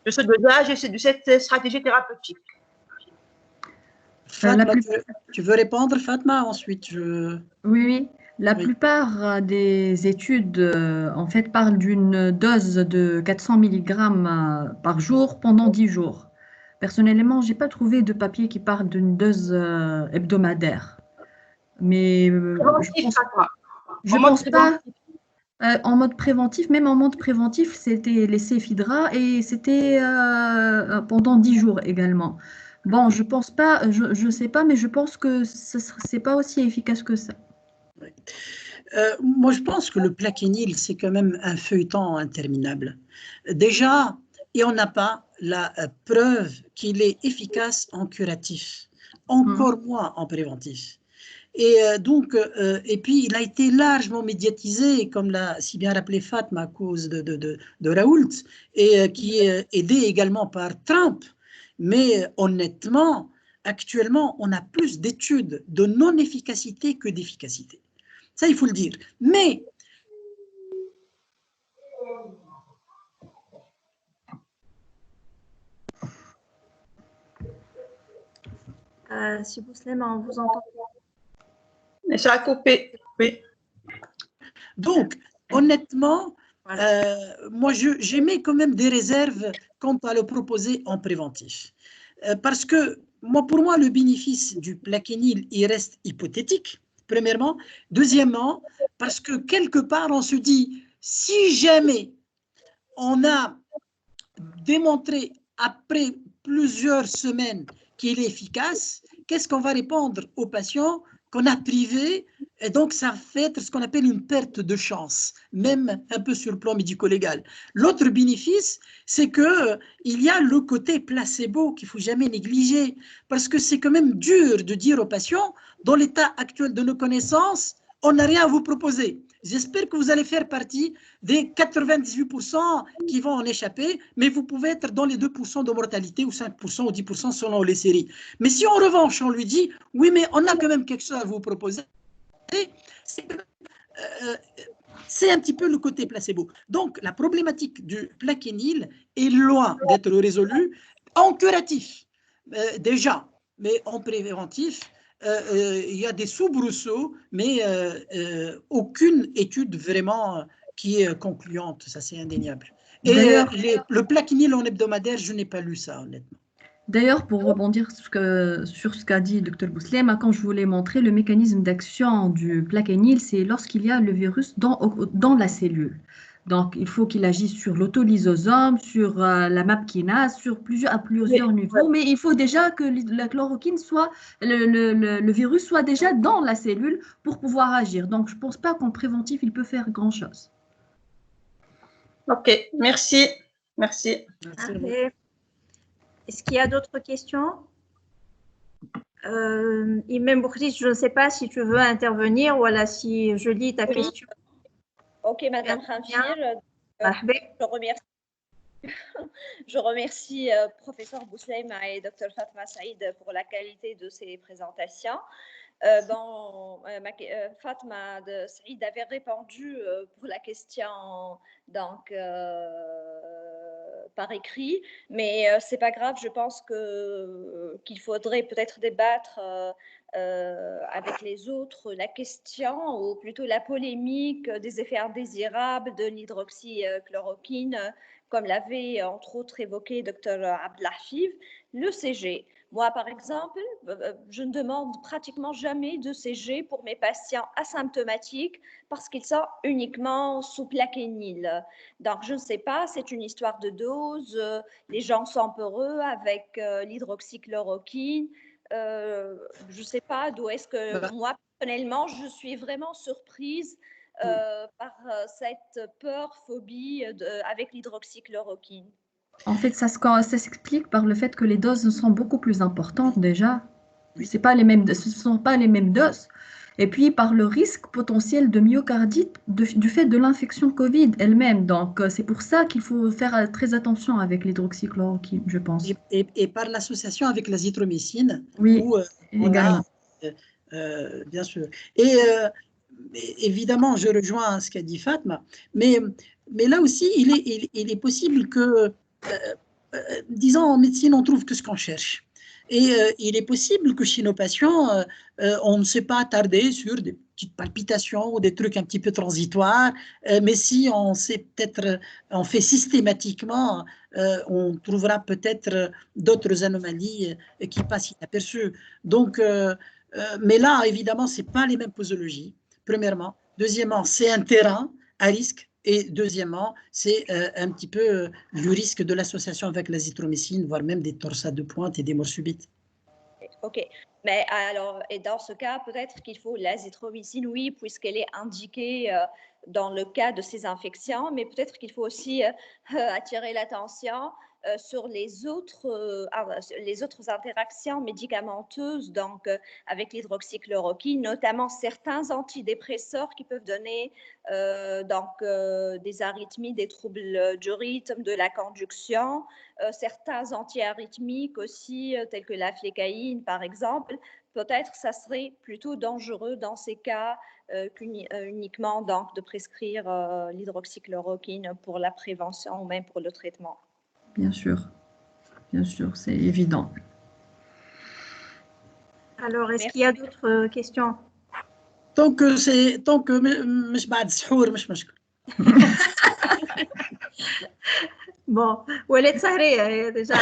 de ce dosage et de cette stratégie thérapeutique? Fatma, tu veux répondre, Fatma? Ensuite, Oui. La plupart des études, en fait, parlent d'une dose de 400 mg par jour pendant 10 jours. Personnellement, je n'ai pas trouvé de papier qui parle d'une dose hebdomadaire. Mais je pense pas, en mode préventif, même en mode préventif, c'était les Cefidra et c'était pendant 10 jours également. Bon, je pense pas, je sais pas, mais je pense que c'est pas aussi efficace que ça. Oui. Moi, je pense que le plaquenil, c'est quand même un feuilleton interminable. Déjà, et on n'a pas la preuve qu'il est efficace en curatif, encore moins en préventif. Et donc, et puis, il a été largement médiatisé, comme l'a si bien rappelé Fatma, à cause de Raoult, et qui est aidé également par Trump. Mais honnêtement, actuellement, on a plus d'études de non-efficacité que d'efficacité. Ça, il faut le dire. Mais Si Bouslema, on vous entend. Mais ça a coupé, oui. Donc, honnêtement, moi, j'émets quand même des réserves quant à le proposer en préventif. Parce que, pour moi, le bénéfice du plaquenil, il reste hypothétique, premièrement. Deuxièmement, parce que quelque part, on se dit, si jamais on a démontré après plusieurs semaines qu'il est efficace, qu'est-ce qu'on va répondre aux patients qu'on a privés? Et donc, ça fait ce qu'on appelle une perte de chance, même un peu sur le plan médico-légal. L'autre bénéfice, c'est qu'il y a le côté placebo qu'il ne faut jamais négliger, parce que c'est quand même dur de dire aux patients, dans l'état actuel de nos connaissances, on n'a rien à vous proposer. J'espère que vous allez faire partie des 98% qui vont en échapper, mais vous pouvez être dans les 2% de mortalité ou 5% ou 10% selon les séries. Mais si en revanche, on lui dit, oui, mais on a quand même quelque chose à vous proposer, c'est un petit peu le côté placebo. Donc, la problématique du plaquenil est loin d'être résolue en curatif, déjà, mais en préventif. Il y a des soubresauts, mais aucune étude vraiment qui est concluante, ça c'est indéniable. Et le plaquenil en hebdomadaire, je n'ai pas lu ça, honnêtement. D'ailleurs, pour rebondir sur ce qu'a dit Dr Bouslema, quand je voulais montrer le mécanisme d'action du plaquenil, c'est lorsqu'il y a le virus dans la cellule. Donc, il faut qu'il agisse sur l'autolysosome, sur la MAP kinase, à plusieurs niveaux, mais il faut déjà que la chloroquine soit, le virus soit déjà dans la cellule pour pouvoir agir. Donc, je ne pense pas qu'en préventif, il peut faire grand-chose. Ok, merci. Merci. Est-ce qu'il y a d'autres questions? Imem Boukris, je ne sais pas si tu veux intervenir, voilà, si je lis ta question. Ok, Madame Khamfir, je remercie professeur Bouslema et Dr Fatma Saïd pour la qualité de ces présentations. Fatma Saïd avait répondu pour la question donc, par écrit, mais c'est pas grave, je pense qu'il faudrait peut-être débattre avec les autres la question, ou plutôt la polémique des effets indésirables de l'hydroxychloroquine, comme l'avait entre autres évoqué Dr Abdelhafif, le CG. Moi, par exemple, je ne demande pratiquement jamais de CG pour mes patients asymptomatiques parce qu'ils sont uniquement sous plaquenil. Donc, je ne sais pas, c'est une histoire de dose. Les gens sont peureux avec l'hydroxychloroquine. Je ne sais pas d'où est-ce que moi, personnellement, je suis vraiment surprise par cette peur, phobie avec l'hydroxychloroquine. En fait, ça s'explique par le fait que les doses sont beaucoup plus importantes déjà. Ce ne sont pas les mêmes doses. Et puis par le risque potentiel de myocardite du fait de l'infection Covid elle-même. Donc, c'est pour ça qu'il faut faire très attention avec l'hydroxychloroquine, je pense. Et par l'association avec l'azithromycine, oui, où on a, bien sûr. Et évidemment, je rejoins ce qu'a dit Fatma, mais là aussi, il est possible que, disons, en médecine, on trouve que ce qu'on cherche. Et il est possible que chez nos patients, on ne s'est pas attardé sur des petites palpitations ou des trucs un petit peu transitoires, mais si on on fait systématiquement, on trouvera peut-être d'autres anomalies qui passent inaperçues. Donc, mais là, évidemment, ce n'est pas les mêmes posologies, premièrement. Deuxièmement, c'est un terrain à risque. Et deuxièmement, c'est un petit peu le risque de l'association avec l'azithromycine, voire même des torsades de pointe et des morts subites. Ok, mais alors, et dans ce cas, peut-être qu'il faut l'azithromycine, oui, puisqu'elle est indiquée dans le cas de ces infections, mais peut-être qu'il faut aussi attirer l'attention sur les autres interactions médicamenteuses, donc avec l'hydroxychloroquine, notamment certains antidépresseurs qui peuvent donner des arythmies, des troubles du rythme, de la conduction, certains antiarythmiques aussi, tels que la flécaïne par exemple. Peut-être ça serait plutôt dangereux dans ces cas uniquement donc, de prescrire l'hydroxychloroquine pour la prévention ou même pour le traitement. Bien sûr, c'est évident. Alors, est-ce qu'il y a d'autres questions? Tant que مش بعد السحور مش مشكل. Bon, Walid Sahri déjà.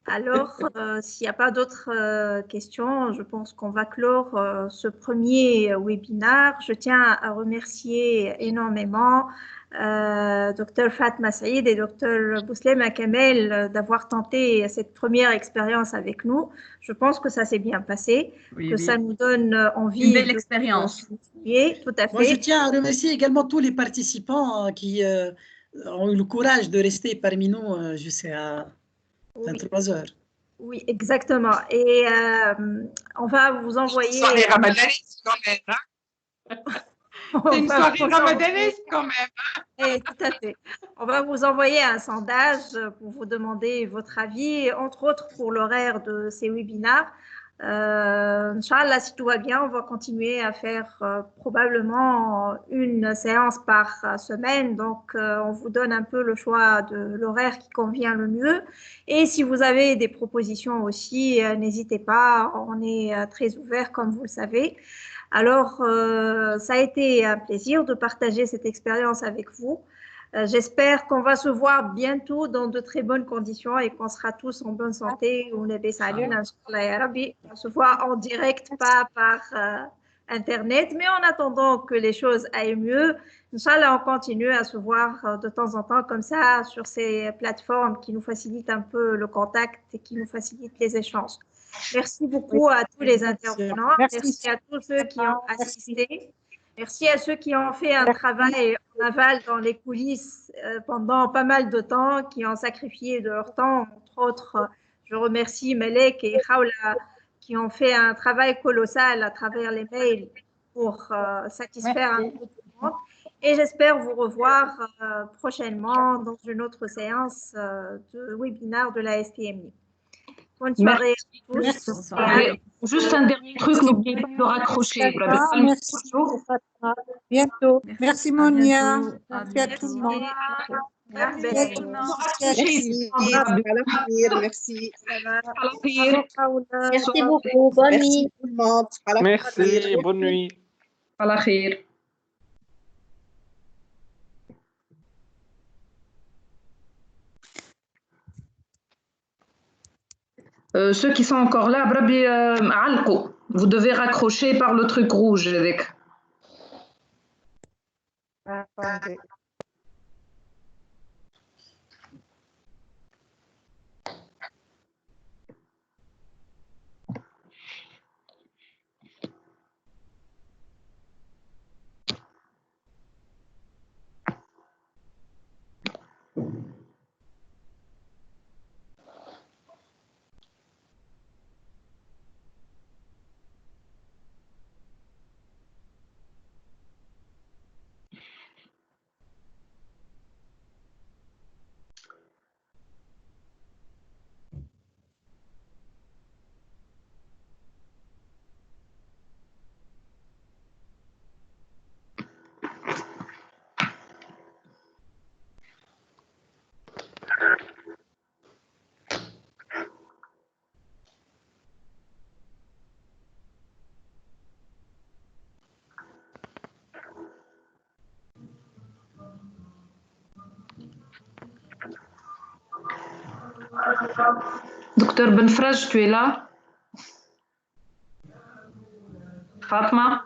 Alors, s'il n'y a pas d'autres questions, je pense qu'on va clore ce premier webinaire. Je tiens à remercier énormément Dr Fatma Saïd et Dr Bouslema Kamel d'avoir tenté cette première expérience avec nous. Je pense que ça s'est bien passé, ça nous donne envie. Une belle expérience. Tout à fait. Moi, je tiens à remercier également tous les participants qui ont eu le courage de rester parmi nous jusqu'à 23 heures. Oui, exactement. Et on va vous envoyer... C'est une soirée ramadaniste quand même. C'est une soirée ramadaniste quand même. Tout à fait. On va vous envoyer un sondage pour vous demander votre avis, entre autres pour l'horaire de ces webinaires. Inch'Allah, si tout va bien, on va continuer à faire probablement une séance par semaine. Donc, on vous donne un peu le choix de l'horaire qui convient le mieux. Et si vous avez des propositions aussi, n'hésitez pas. On est très ouvert, comme vous le savez. Alors, ça a été un plaisir de partager cette expérience avec vous. J'espère qu'on va se voir bientôt dans de très bonnes conditions et qu'on sera tous en bonne santé. On se voit en direct, pas par Internet. Mais en attendant que les choses aillent mieux, Inch'Allah, on continue à se voir de temps en temps comme ça sur ces plateformes qui nous facilitent un peu le contact et qui nous facilitent les échanges. Merci beaucoup à tous les intervenants. Merci à tous ceux qui ont assisté. Merci à ceux qui ont fait un travail en aval dans les coulisses pendant pas mal de temps, qui ont sacrifié de leur temps. Entre autres, je remercie Melek et Khawla qui ont fait un travail colossal à travers les mails pour satisfaire un peu tout le monde. Et j'espère vous revoir prochainement dans une autre séance de webinaire de la STMI. Bonne soirée à tous. Juste un dernier truc, n'oubliez pas de raccrocher. Merci. Bientôt. Merci Monia. Merci à tout le monde. Merci. Merci beaucoup. Bonne nuit. Tout le monde. Merci. Bonne nuit. على خير. Ceux qui sont encore là, vous devez raccrocher par le truc rouge. Attendez. Docteur Benfraj, tu es là? Fatma?